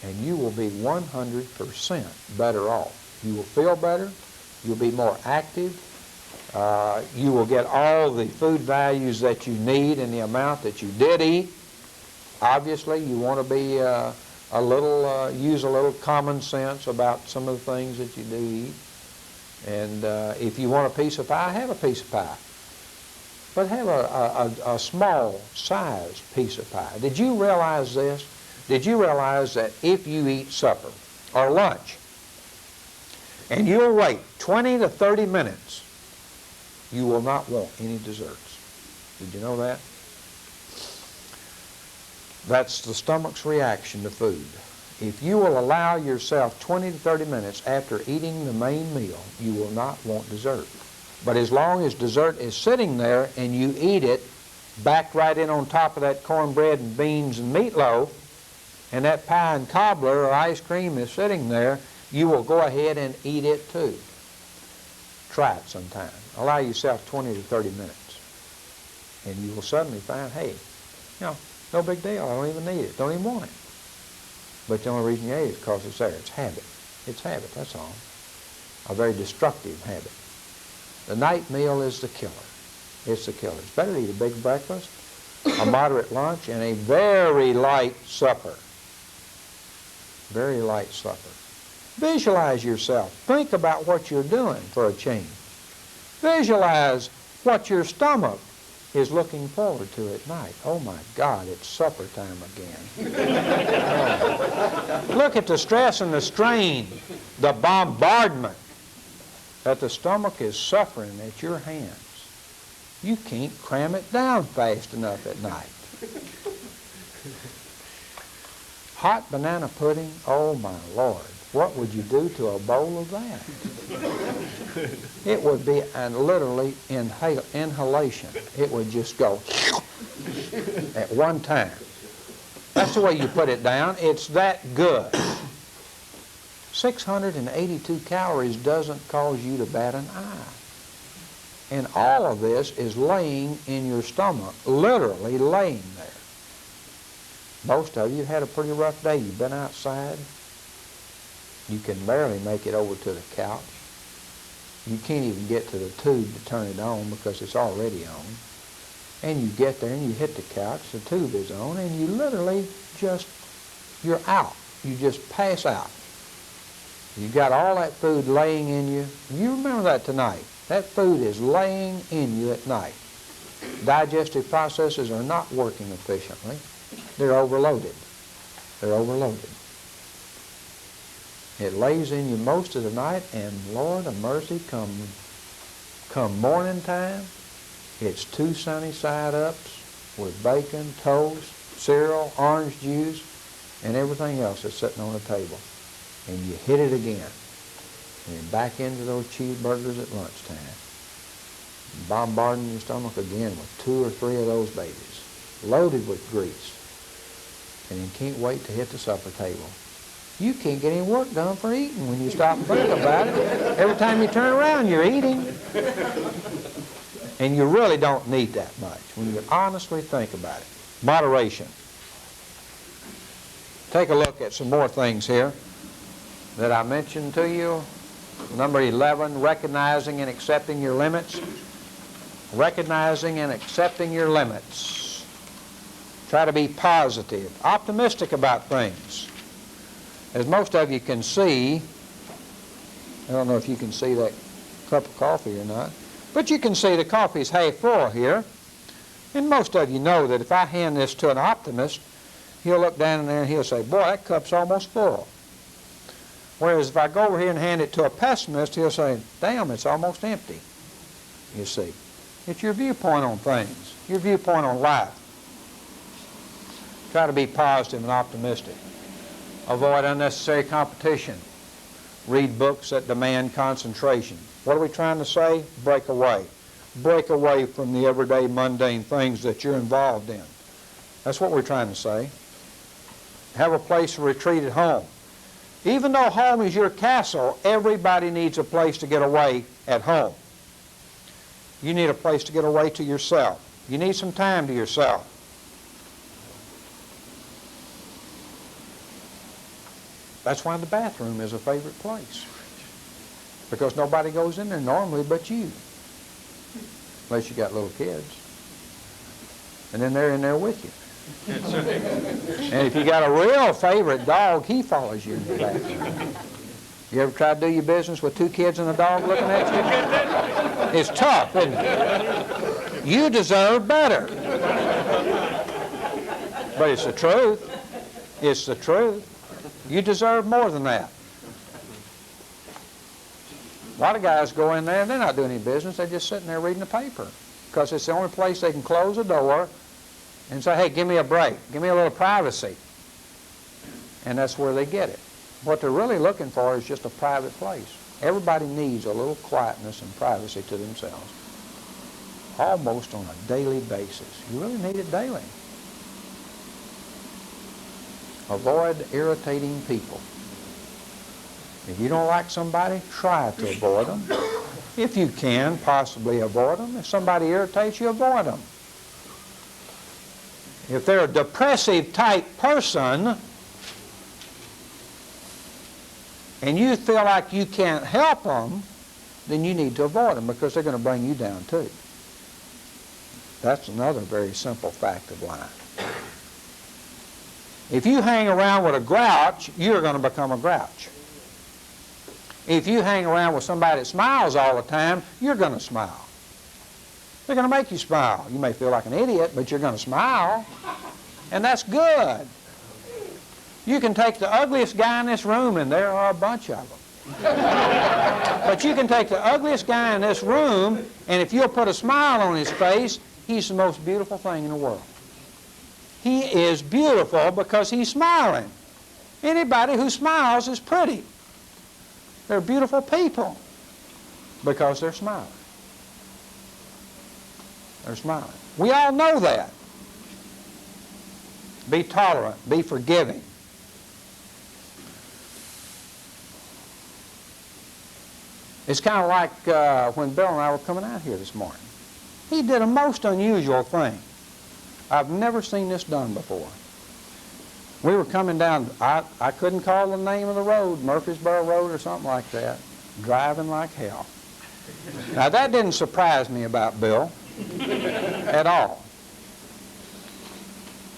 and you will be 100% better off. You will feel better. You'll be more active. You will get all the food values that you need in the amount that you did eat. Obviously, you want to be use a little common sense about some of the things that you do eat. And if you want a piece of pie, have a piece of pie. But have a small size piece of pie. Did you realize this? Did you realize that if you eat supper or lunch and you'll wait 20 to 30 minutes, you will not want any desserts? Did you know that? That's the stomach's reaction to food. If you will allow yourself 20 to 30 minutes after eating the main meal, you will not want dessert. But as long as dessert is sitting there and you eat it, backed right in on top of that cornbread and beans and meatloaf, and that pie and cobbler or ice cream is sitting there, you will go ahead and eat it too. Try it sometime. Allow yourself 20 to 30 minutes. And you will suddenly find, hey, you know, no big deal. I don't even need it. Don't even want it. But the only reason you ate it is because it's there. It's habit. It's habit, that's all. A very destructive habit. The night meal is the killer. It's the killer. It's better to eat a big breakfast, a moderate lunch, and a very light supper. Very light supper. Visualize yourself. Think about what you're doing for a change. Visualize what your stomach is looking forward to at night. Oh my God, it's supper time again. Oh. Look at the stress and the strain, the bombardment that the stomach is suffering at your hands. You can't cram it down fast enough at night. Hot banana pudding, oh my Lord. What would you do to a bowl of that? It would be literally inhalation. It would just go at one time. That's the way you put it down. It's that good. 682 calories doesn't cause you to bat an eye. And all of this is laying in your stomach, literally laying there. Most of you had a pretty rough day. You've been outside. You can barely make it over to the couch. You can't even get to the tube to turn it on because it's already on. And you get there and you hit the couch, the tube is on, and you literally just, you're out. You just pass out. You got all that food laying in you. You remember that tonight. That food is laying in you at night. Digestive processes are not working efficiently. They're overloaded. They're overloaded. It lays in you most of the night, and Lord of mercy, come morning time, it's 2 sunny side-ups with bacon, toast, cereal, orange juice, and everything else that's sitting on the table. And you hit it again. And you're back into those cheeseburgers at lunchtime. Bombarding your stomach again with 2 or 3 of those babies, loaded with grease. And you can't wait to hit the supper table. You can't get any work done for eating when you stop and think about it. Every time you turn around, you're eating. And you really don't need that much when you honestly think about it. Moderation. Take a look at some more things here that I mentioned to you. Number 11, recognizing and accepting your limits. Recognizing and accepting your limits. Try to be positive, optimistic about things. As most of you can see, I don't know if you can see that cup of coffee or not, but you can see the coffee's half full here. And most of you know that if I hand this to an optimist, he'll look down in there and he'll say, boy, that cup's almost full. Whereas if I go over here and hand it to a pessimist, he'll say, damn, it's almost empty. You see. It's your viewpoint on things, your viewpoint on life. Try to be positive and optimistic. Avoid unnecessary competition. Read books that demand concentration. What are we trying to say? Break away. Break away from the everyday mundane things that you're involved in. That's what we're trying to say. Have a place of retreat at home. Even though home is your castle, everybody needs a place to get away at home. You need a place to get away to yourself. You need some time to yourself. That's why the bathroom is a favorite place. Because nobody goes in there normally but you. Unless you got little kids. And then they're in there with you. And if you got a real favorite dog, he follows you in the bathroom. You ever tried to do your business with 2 kids and a dog looking at you? It's tough, isn't it? You deserve better. But it's the truth. It's the truth. You deserve more than that. A lot of guys go in there and they're not doing any business. They're just sitting there reading the paper because it's the only place they can close the door and say, hey, give me a break. Give me a little privacy. And that's where they get it. What they're really looking for is just a private place. Everybody needs a little quietness and privacy to themselves, almost on a daily basis. You really need it daily. Avoid irritating people. If you don't like somebody, try to avoid them. If you can, possibly avoid them. If somebody irritates you, avoid them. If they're a depressive type person, and you feel like you can't help them, then you need to avoid them because they're going to bring you down too. That's another very simple fact of life. If you hang around with a grouch, you're going to become a grouch. If you hang around with somebody that smiles all the time, you're going to smile. They're going to make you smile. You may feel like an idiot, but you're going to smile. And that's good. You can take the ugliest guy in this room, and there are a bunch of them. But you can take the ugliest guy in this room, and if you'll put a smile on his face, he's the most beautiful thing in the world. He is beautiful because he's smiling. Anybody who smiles is pretty. They're beautiful people because they're smiling. They're smiling. We all know that. Be tolerant. Be forgiving. It's kind of like when Bill and I were coming out here this morning. He did a most unusual thing. I've never seen this done before. We were coming down, I couldn't call the name of the road, Murfreesboro Road or something like that, driving like hell. Now that didn't surprise me about Bill at all.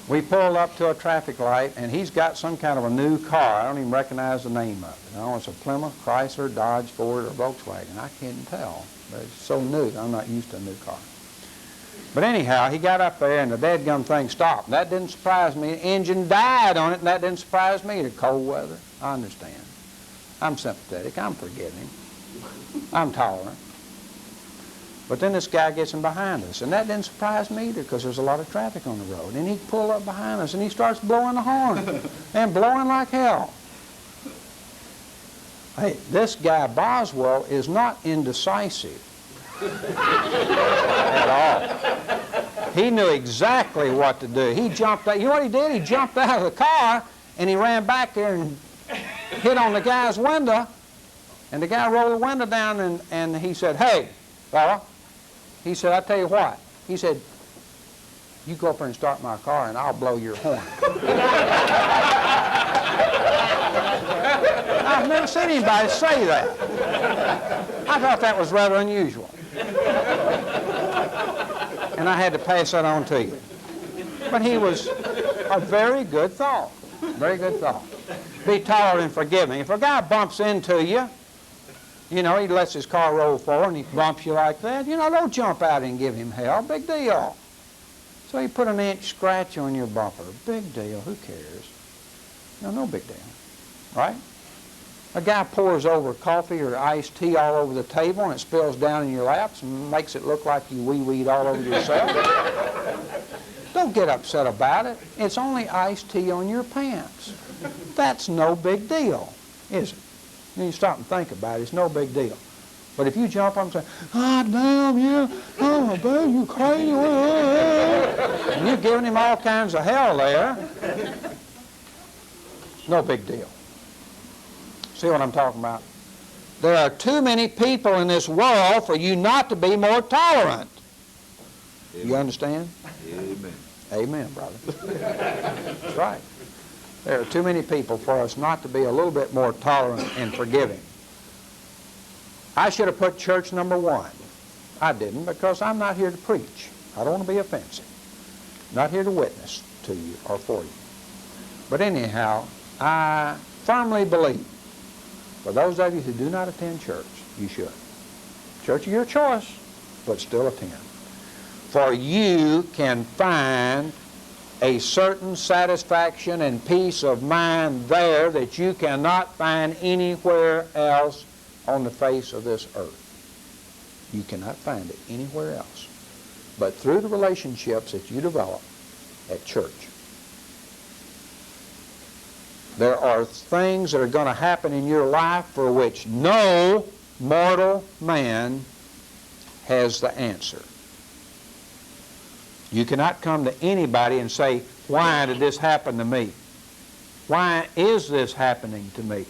We pulled up to a traffic light, and he's got some kind of a new car. I don't even recognize the name of it. I don't know, it's a Plymouth, Chrysler, Dodge, Ford, or Volkswagen. I can't tell. But it's so new. I'm not used to a new car. But anyhow, he got up there, and the dadgum thing stopped. That didn't surprise me. The engine died on it, and that didn't surprise me. The cold weather. I understand. I'm sympathetic. I'm forgiving. I'm tolerant. But then this guy gets in behind us, and that didn't surprise me either because there's a lot of traffic on the road. And he pulled up behind us, and he starts blowing the horn and blowing like hell. Hey, this guy Boswell is not indecisive at all. He knew exactly what to do. He jumped out. You know what he did? He jumped out of the car, and he ran back there and hit on the guy's window. And the guy rolled the window down, and he said, "Hey, fella," he said, "I tell you what," he said, "you go up there and start my car and I'll blow your horn." I've never seen anybody say that. I thought that was rather unusual. And I had to pass that on to you. But he was a very good thought. Very good thought. Be tolerant and forgiving. If a guy bumps into you, you know, he lets his car roll forward and he bumps you like that, you know, don't jump out and give him hell. Big deal. So he put an inch scratch on your bumper. Big deal. Who cares? No big deal. Right? A guy pours over coffee or iced tea all over the table and it spills down in your laps and makes it look like you wee-weed all over yourself. Don't get upset about it. It's only iced tea on your pants. That's no big deal, is it? And you stop and think about it. It's no big deal. But if you jump up and say, "Ah, damn you, oh, babe, you crazy," and you're giving him all kinds of hell there, no big deal. See what I'm talking about? There are too many people in this world for you not to be more tolerant. Amen. You understand? Amen. Amen, brother. That's right. There are too many people for us not to be a little bit more tolerant and forgiving. I should have put church number 1. I didn't because I'm not here to preach. I don't want to be offensive. Not here to witness to you or for you. But anyhow, I firmly believe, for those of you who do not attend church, you should. Church of your choice, but still attend. For you can find a certain satisfaction and peace of mind there that you cannot find anywhere else on the face of this earth. You cannot find it anywhere else but through the relationships that you develop at church. There are things that are going to happen in your life for which no mortal man has the answer. You cannot come to anybody and say, why did this happen to me? Why is this happening to me?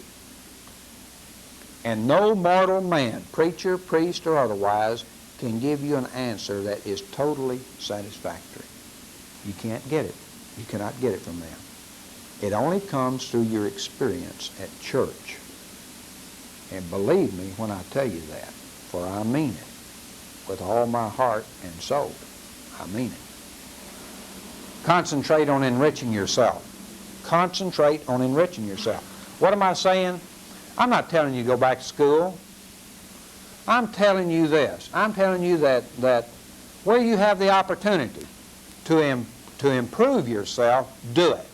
And no mortal man, preacher, priest, or otherwise, can give you an answer that is totally satisfactory. You can't get it. You cannot get it from them. It only comes through your experience at church. And believe me when I tell you that, for I mean it with all my heart and soul. I mean it. Concentrate on enriching yourself. Concentrate on enriching yourself. What am I saying? I'm not telling you to go back to school. I'm telling you this. I'm telling you that where you have the opportunity to improve yourself, do it.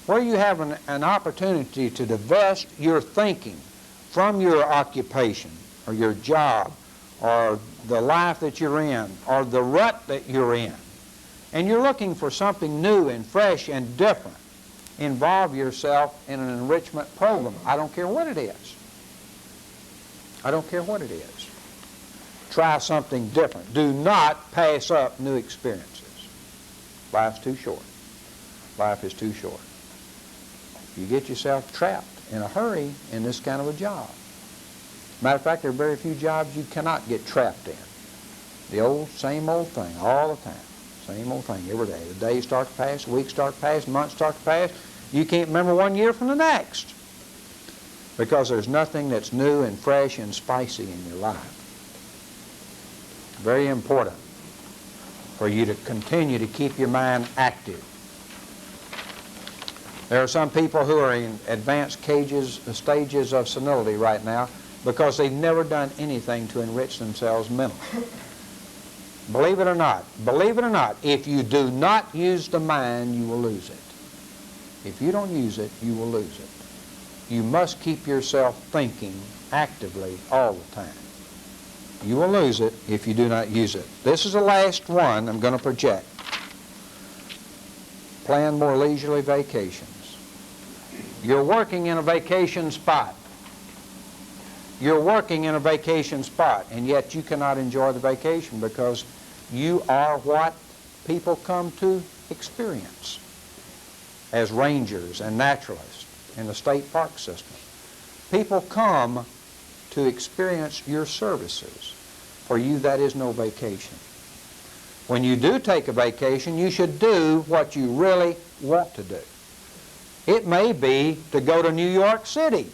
Where you have an opportunity to divest your thinking from your occupation or your job or the life that you're in or the rut that you're in, and you're looking for something new and fresh and different, involve yourself in an enrichment program. I don't care what it is. I don't care what it is. Try something different. Do not pass up new experiences. Life's too short. Life is too short. You get yourself trapped in a hurry in this kind of a job. Matter of fact, there are very few jobs you cannot get trapped in. The same old thing all the time. Same old thing every day. The days start to pass, the weeks start to pass, months start to pass. You can't remember one year from the next because there's nothing that's new and fresh and spicy in your life. Very important for you to continue to keep your mind active. There are some people who are in advanced stages of senility right now because they've never done anything to enrich themselves mentally. Believe it or not, if you do not use the mind, you will lose it. If you don't use it, you will lose it. You must keep yourself thinking actively all the time. You will lose it if you do not use it. This is the last one I'm going to project. Plan more leisurely vacations. You're working in a vacation spot. You're working in a vacation spot, and yet you cannot enjoy the vacation because you are what people come to experience as rangers and naturalists in the state park system. People come to experience your services. For you, that is no vacation. When you do take a vacation, you should do what you really want to do. It may be to go to New York City.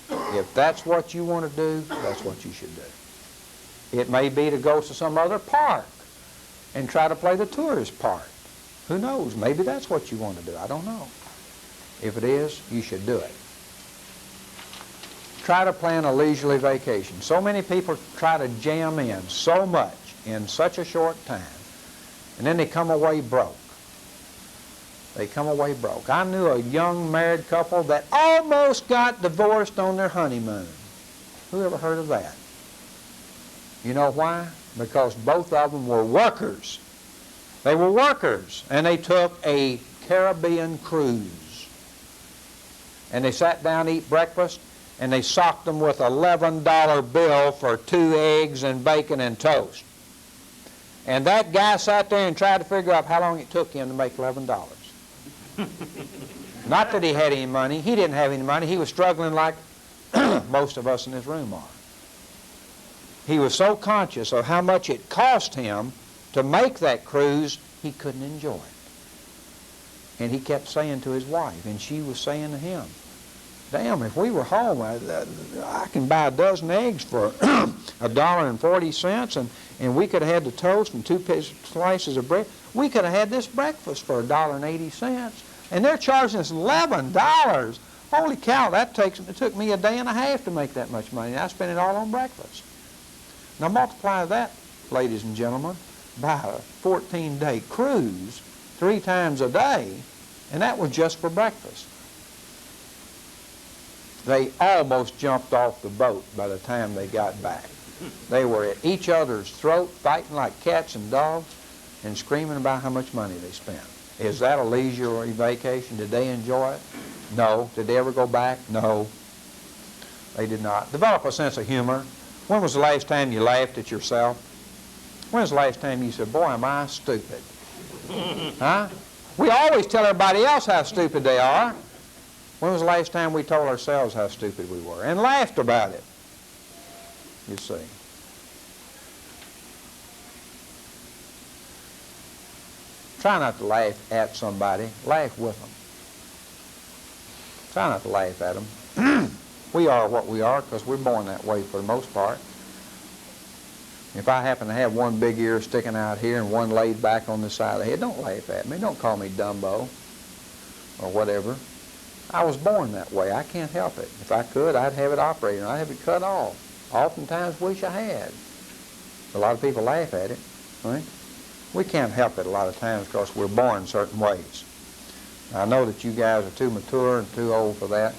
If that's what you want to do, that's what you should do. It may be to go to some other park and try to play the tourist part. Who knows? Maybe that's what you want to do. I don't know. If it is, you should do it. Try to plan a leisurely vacation. So many people try to jam in so much in such a short time, and then they come away broke. They come away broke. I knew a young married couple that almost got divorced on their honeymoon. Who ever heard of that? You know why? Because both of them were workers. They were workers, and they took a Caribbean cruise. And they sat down to eat breakfast, and they socked them with $11 bill for 2 eggs and bacon and toast. And that guy sat there and tried to figure out how long it took him to make $11. Not that he had any money. He didn't have any money. He was struggling like most of us in this room are. He was so conscious of how much it cost him to make that cruise, he couldn't enjoy it. And he kept saying to his wife, and she was saying to him, damn, if we were home, I can buy a dozen eggs for $1.40, and we could have had the toast and two slices of bread. We could have had this breakfast for $1.80, and they're charging us $11. Holy cow, it took me a day and a half to make that much money. I spent it all on breakfast. Now multiply that, ladies and gentlemen, by a 14-day cruise 3 times a day, and that was just for breakfast. They almost jumped off the boat by the time they got back. They were at each other's throat, fighting like cats and dogs, and screaming about how much money they spent. Is that a leisurely vacation? Did they enjoy it? No. Did they ever go back? No. They did not. Develop a sense of humor. When was the last time you laughed at yourself? When was the last time you said, boy, am I stupid? Huh? We always tell everybody else how stupid they are. When was the last time we told ourselves how stupid we were and laughed about it? You see. Try not to laugh at somebody. Laugh with them. Try not to laugh at them. We are what we are because we're born that way for the most part. If I happen to have one big ear sticking out here and one laid back on the side of the head, don't laugh at me. Don't call me Dumbo or whatever. I was born that way. I can't help it. If I could, I'd have it operated. I'd have it cut off. Oftentimes wish I had. A lot of people laugh at it. Right? We can't help it a lot of times because we're born certain ways. I know that you guys are too mature and too old for that,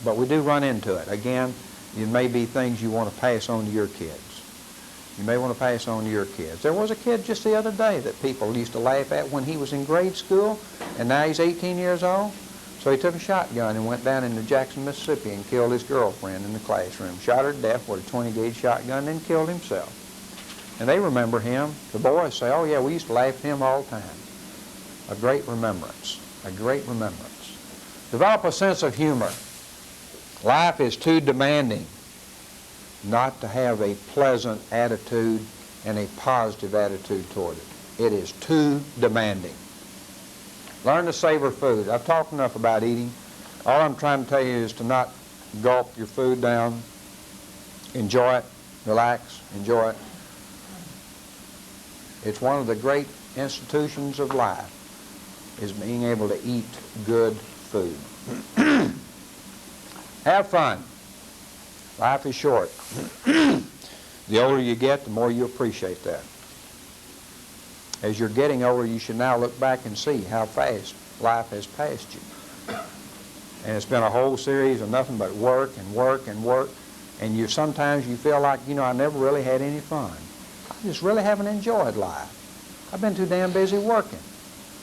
but we do run into it. Again, it may be things you want to pass on to your kids. You may want to pass on to your kids. There was a kid just the other day that people used to laugh at when he was in grade school, and now he's 18 years old. So he took a shotgun and went down into Jackson, Mississippi and killed his girlfriend in the classroom. Shot her to death with a 20-gauge shotgun and then killed himself. And they remember him. The boys say, oh yeah, we used to laugh at him all the time. A great remembrance. A great remembrance. Develop a sense of humor. Life is too demanding not to have a pleasant attitude and a positive attitude toward it. It is too demanding. Learn to savor food. I've talked enough about eating. All I'm trying to tell you is to not gulp your food down. Enjoy it. Relax. Enjoy it. It's one of the great institutions of life, is being able to eat good food. Have fun. Life is short. The older you get, the more you appreciate that. As you're getting older, you should now look back and see how fast life has passed you. And it's been a whole series of nothing but work and work and work. And sometimes you feel like, I never really had any fun. I just really haven't enjoyed life. I've been too damn busy working,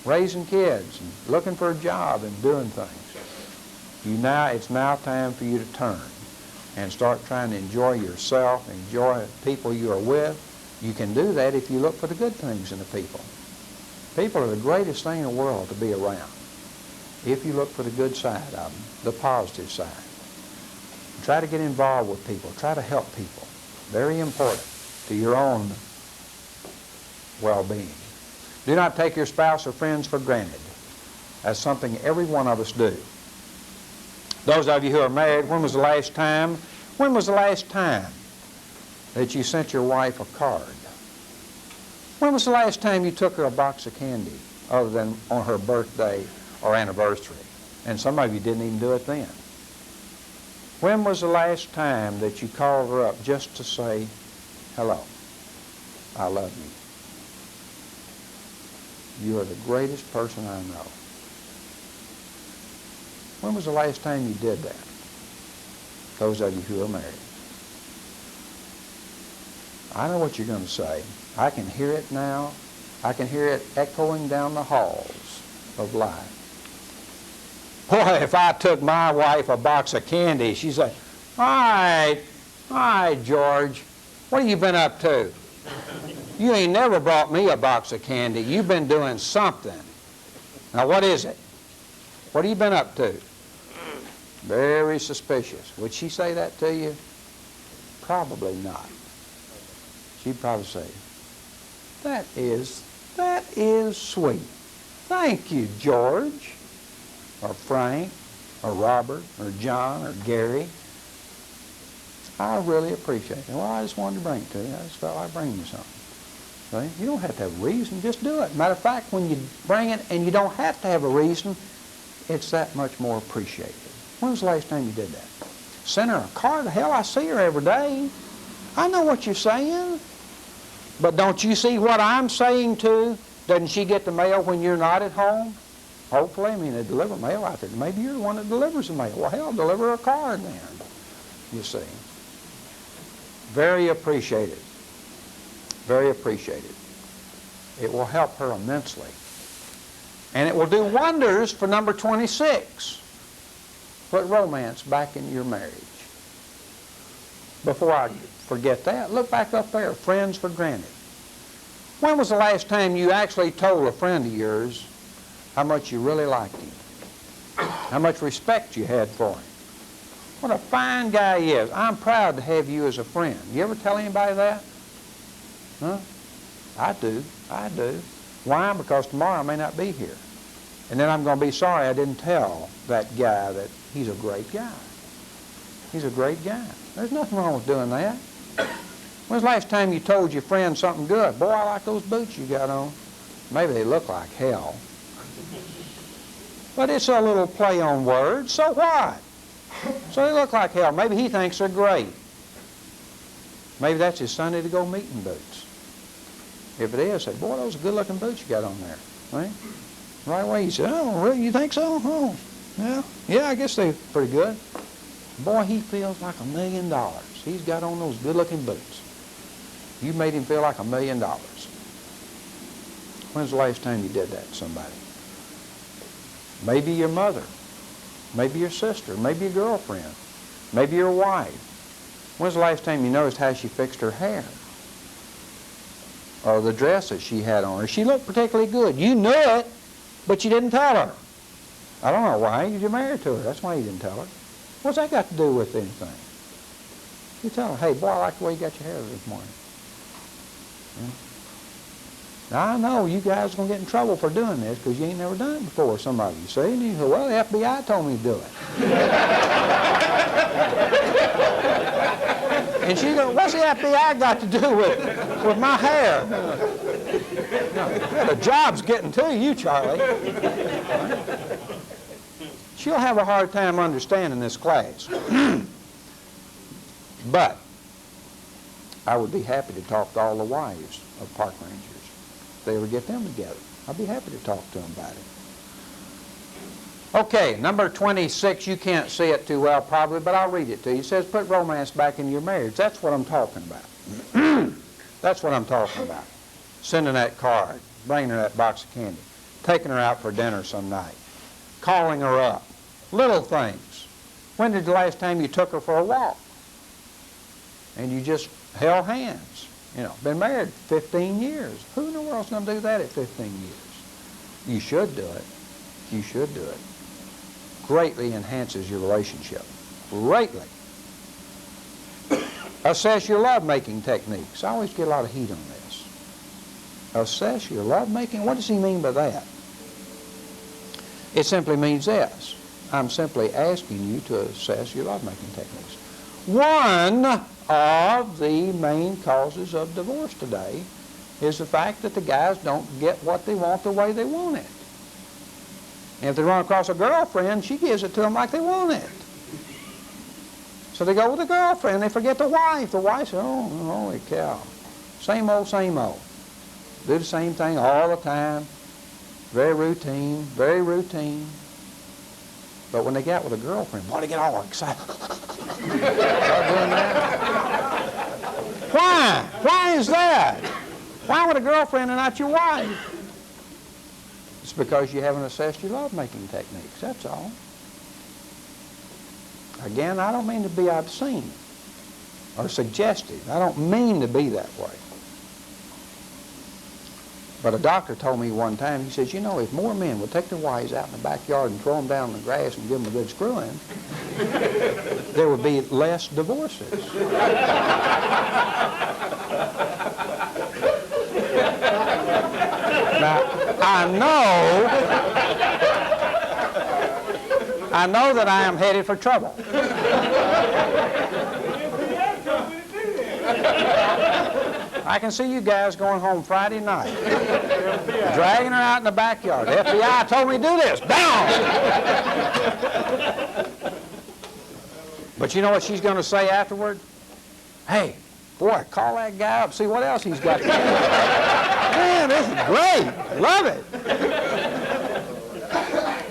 raising kids, and looking for a job and doing things. It's now time for you to turn and start trying to enjoy yourself, enjoy the people you are with. You can do that if you look for the good things in the people. People are the greatest thing in the world to be around if you look for the good side of them, the positive side. Try to get involved with people. Try to help people. Very important to your own well-being. Do not take your spouse or friends for granted. That's something every one of us do. Those of you who are married, when was the last time that you sent your wife a card? When was the last time you took her a box of candy other than on her birthday or anniversary? And some of you didn't even do it then. When was the last time that you called her up just to say, hello, I love you. You are the greatest person I know. When was the last time you did that? Those of you who are married. I know what you're going to say. I can hear it now. I can hear it echoing down the halls of life. Boy, if I took my wife a box of candy, she'd say, all right, George, what have you been up to? You ain't never brought me a box of candy. You've been doing something. Now, what is it? What have you been up to? Very suspicious. Would she say that to you? Probably not. She'd probably say, that is sweet. Thank you, George. Or Frank. or Robert or John or Gary. I really appreciate it. Well, I just wanted to bring it to you. I just felt like bringing you something. See? You don't have to have a reason. Just do it. Matter of fact, when you bring it and you don't have to have a reason, it's that much more appreciated. When was the last time you did that? Send her a card? Hell, I see her every day. I know what you're saying. But don't you see what I'm saying too? Doesn't she get the mail when you're not at home? Hopefully. I mean, they deliver mail out there. Maybe you're the one that delivers the mail. Well, hell, deliver her a card then. You see. Very appreciated. Very appreciated. It will help her immensely. And it will do wonders for number 26. Put romance back in your marriage. Before I forget that, look back up there, friends for granted. When was the last time you actually told a friend of yours how much you really liked him? How much respect you had for him? What a fine guy he is. I'm proud to have you as a friend. You ever tell anybody that? Huh? I do. I do. Why? Because tomorrow I may not be here. And then I'm going to be sorry I didn't tell that guy that he's a great guy. He's a great guy. There's nothing wrong with doing that. When's the last time you told your friend something good? Boy, I like those boots you got on. Maybe they look like hell. But it's a little play on words. So what? So they look like hell. Maybe he thinks they're great. Maybe that's his Sunday to go meeting boots. If it is, say, boy, those are good-looking boots you got on there. Right? Right away, he said, oh, really? You think so? Oh, yeah. Yeah, I guess they're pretty good. Boy, he feels like $1 million. He's got on those good-looking boots. You made him feel like $1 million. When's the last time you did that to somebody? Maybe your mother. Maybe your sister. Maybe your girlfriend. Maybe your wife. When's the last time you noticed how she fixed her hair? Or the dress that she had on her? She looked particularly good. You knew it, but you didn't tell her. I don't know why. You're married to her. That's why you didn't tell her. What's that got to do with anything? You tell her, hey, boy, I like the way you got your hair this morning. Now, I know you guys are going to get in trouble for doing this because you ain't never done it before, some of you. See? And you say, well, the FBI told me to do it. And she goes, what's the FBI got to do with my hair? The job's getting to you, Charlie. She'll have a hard time understanding this class. But I would be happy to talk to all the wives of park rangers. If they ever get them together, I'd be happy to talk to them about it. Okay, number 26, you can't see it too well probably, but I'll read it to you. It says, put romance back in your marriage. That's what I'm talking about. That's what I'm talking about. Sending that card, bringing her that box of candy, taking her out for dinner some night, calling her up, little things. When did the last time you took her for a walk? And you just held hands. You know, been married 15 years. Who in the world's going to do that at 15 years? You should do it. You should do it. Greatly enhances your relationship. Greatly. Assess your love-making techniques. I always get a lot of heat on this. Assess your love-making? What does he mean by that? It simply means this. I'm simply asking you to assess your love-making techniques. One of the main causes of divorce today is the fact that the guys don't get what they want the way they want it. And if they run across a girlfriend, she gives it to them like they want it. So they go with the girlfriend, they forget the wife. The wife says, oh, holy cow. Same old, same old. Do the same thing all the time. Very routine, very routine. But when they get with a girlfriend, boy, they get all excited. Start doing that. Why? Why is that? Why with a girlfriend and not your wife? It's because you haven't assessed your love-making techniques, that's all. Again, I don't mean to be obscene or suggestive. I don't mean to be that way. But a doctor told me one time, he says, you know, if more men would take their wives out in the backyard and throw them down in the grass and give them a good screwing, there would be less divorces. Now, I I know that I am headed for trouble. I can see you guys going home Friday night, dragging her out in the backyard. The FBI told me to do this. Down! But you know what she's going to say afterward? Hey, boy, call that guy up, see what else he's got. Man, this is great. Love it.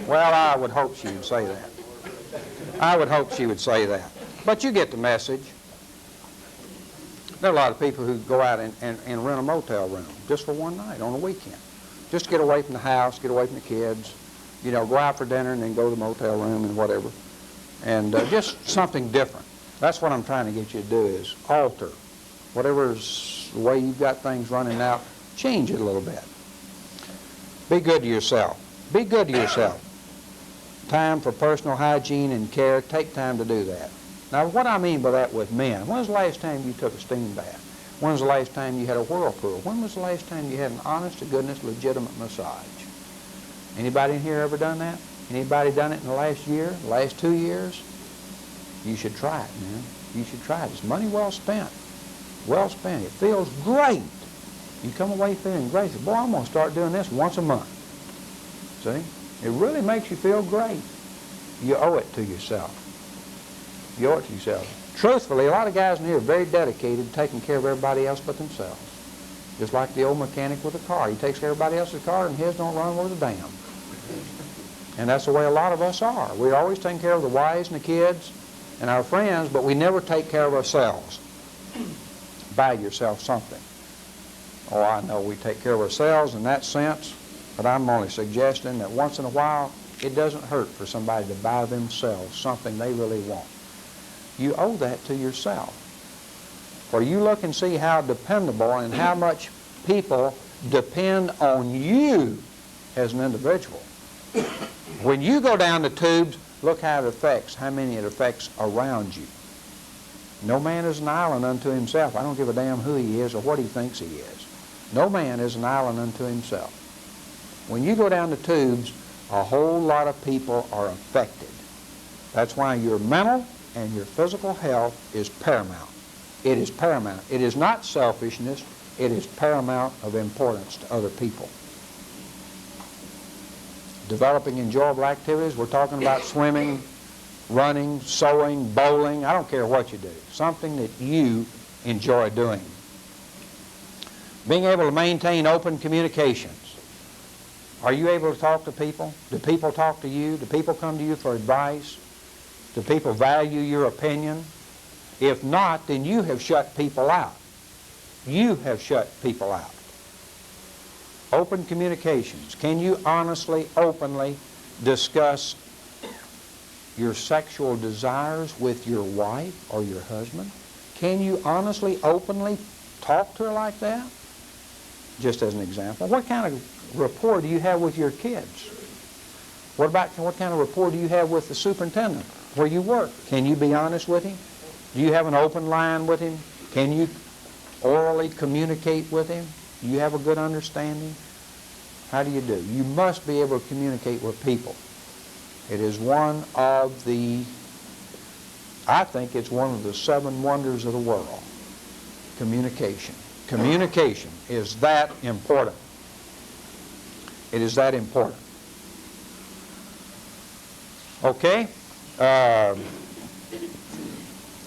Well, I would hope she would say that. I would hope she would say that. But you get the message. There are a lot of people who go out and rent a motel room just for one night on a weekend. Just to get away from the house, get away from the kids, you know, go out for dinner and then go to the motel room and whatever. And just something different. That's what I'm trying to get you to do is alter. Whatever's the way you've got things running now, change it a little bit. Be good to yourself. Be good to yourself. Time for personal hygiene and care. Take time to do that. Now, what I mean by that with men, when was the last time you took a steam bath? When was the last time you had a whirlpool? When was the last time you had an honest-to-goodness, legitimate massage? Anybody in here ever done that? Anybody done it in the last year, the last 2 years? You should try it, man. You should try it. It's money well spent. Well spent. It feels great. You come away feeling great. Say, boy, I'm going to start doing this once a month. See? It really makes you feel great. You owe it to yourself. You owe it to yourself. Truthfully, a lot of guys in here are very dedicated to taking care of everybody else but themselves. Just like the old mechanic with a car. He takes care of everybody else's car and his don't run worth a damn. And that's the way a lot of us are. We're always taking care of the wives and the kids and our friends, but we never take care of ourselves. Buy yourself something. Oh, I know we take care of ourselves in that sense, but I'm only suggesting that once in a while, it doesn't hurt for somebody to buy themselves something they really want. You owe that to yourself. For you look and see how dependable and how much people depend on you as an individual. When you go down the tubes, look how it affects, how many it affects around you. No man is an island unto himself. I don't give a damn who he is or what he thinks he is. No man is an island unto himself. When you go down the tubes, a whole lot of people are affected. That's why your mental and your physical health is paramount. It is paramount. It is not selfishness. It is paramount of importance to other people. Developing enjoyable activities. We're talking about swimming, running, sewing, bowling. I don't care what you do. Something that you enjoy doing. Being able to maintain open communications. Are you able to talk to people? Do people talk to you? Do people come to you for advice? Do people value your opinion? If not, then you have shut people out. You have shut people out. Open communications. Can you honestly, openly discuss your sexual desires with your wife or your husband? Can you honestly, openly talk to her like that? Just as an example. What kind of rapport do you have with your kids? What kind of rapport do you have with the superintendent where you work? Can you be honest with him? Do you have an open line with him? Can you orally communicate with him? Do you have a good understanding? How do you do? You must be able to communicate with people. It is one of the, I think it's one of the 7 wonders of the world. Communication. Communication is that important. It is that important. Okay? The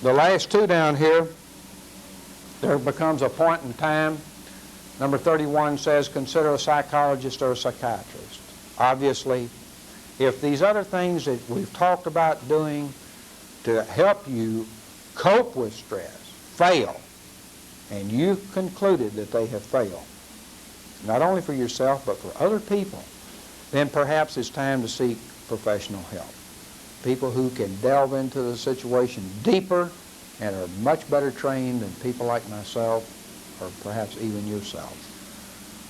last 2 down here, there becomes a point in time. Number 31 says, consider a psychologist or a psychiatrist. Obviously, if these other things that we've talked about doing to help you cope with stress fail, and you concluded that they have failed, not only for yourself but for other people, then perhaps it's time to seek professional help. People who can delve into the situation deeper and are much better trained than people like myself or perhaps even yourself.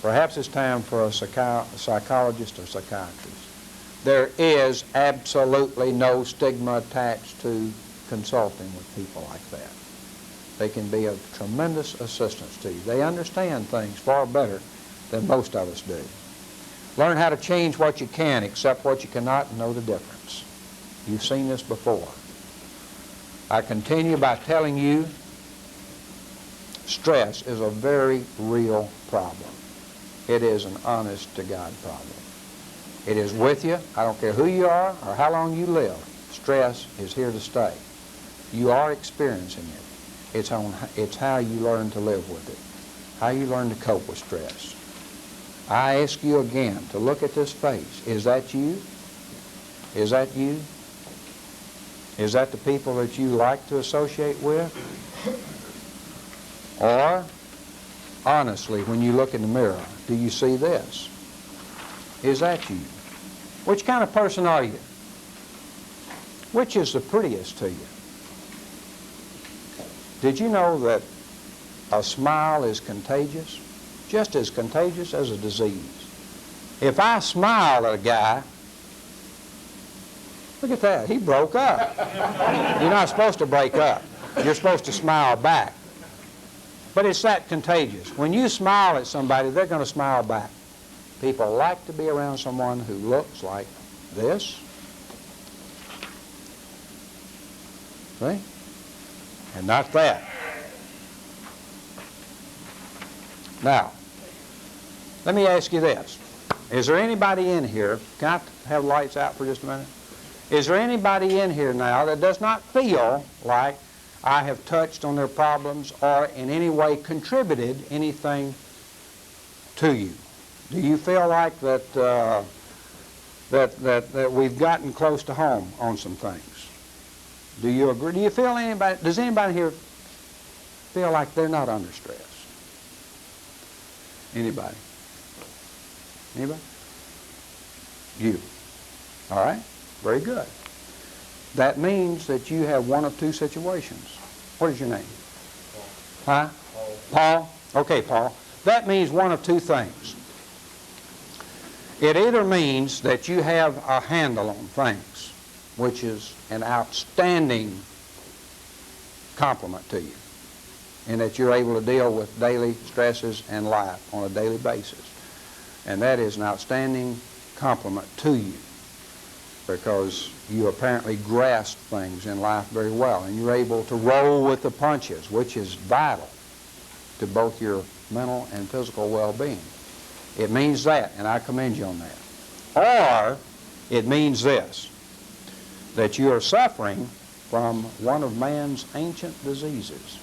Perhaps it's time for a psychologist or psychiatrist. There is absolutely no stigma attached to consulting with people like that. They can be of tremendous assistance to you. They understand things far better than most of us do. Learn how to change what you can, accept what you cannot, and know the difference. You've seen this before. I continue by telling you stress is a very real problem. It is an honest-to-God problem. It is with you. I don't care who you are or how long you live. Stress is here to stay. You are experiencing it. It's how you learn to live with it, how you learn to cope with stress. I ask you again to look at this face. Is that you? Is that you? Is that the people that you like to associate with? Or, honestly, when you look in the mirror, do you see this? Is that you? Which kind of person are you? Which is the prettiest to you? Did you know that a smile is contagious? Just as contagious as a disease. If I smile at a guy, look at that, he broke up. You're not supposed to break up. You're supposed to smile back. But it's that contagious. When you smile at somebody, they're going to smile back. People like to be around someone who looks like this. See? And not that. Now, let me ask you this. Is there anybody in here, can I have lights out for just a minute? Is there anybody in here now that does not feel like I have touched on their problems or in any way contributed anything to you? Do you feel like that, that we've gotten close to home on some things? Do you agree? Do you feel anybody, does anybody here feel like they're not under stress? Anybody? Anybody? You. All right? Very good. That means that you have one of two situations. What is your name? Huh? Paul. Okay, Paul. That means one of two things. It either means that you have a handle on things, which is an outstanding compliment to you, and that you're able to deal with daily stresses and life on a daily basis. And that is an outstanding compliment to you, because you apparently grasp things in life very well, and you're able to roll with the punches, which is vital to both your mental and physical well-being. It means that, and I commend you on that. Or it means this, that you are suffering from one of man's ancient diseases,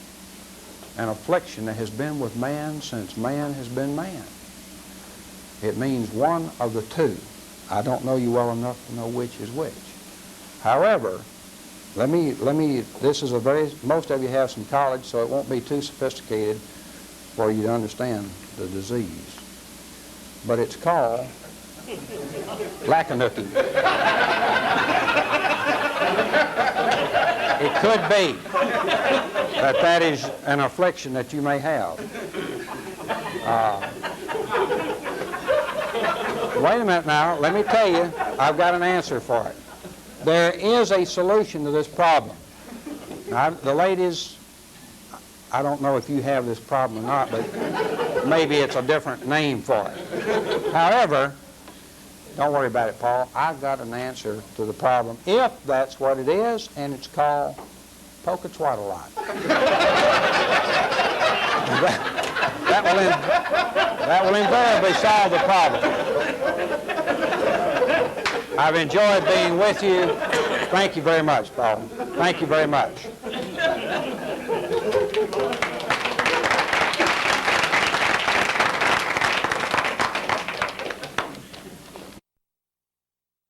an affliction that has been with man since man has been man. It means one of the two. I don't know you well enough to know which is which. However, this is most of you have some college, so it won't be too sophisticated for you to understand the disease. But it's called Lackanucky. It could be that is an affliction that you may have. Wait a minute now, let me tell you, I've got an answer for it. There is a solution to this problem. Now, the ladies, I don't know if you have this problem or not, but maybe it's a different name for it. However, don't worry about it, Paul. I've got an answer to the problem, if that's what it is, and it's called Pocahontas. That will invariably solve the problem. I've enjoyed being with you. Thank you very much, Paul. Thank you very much.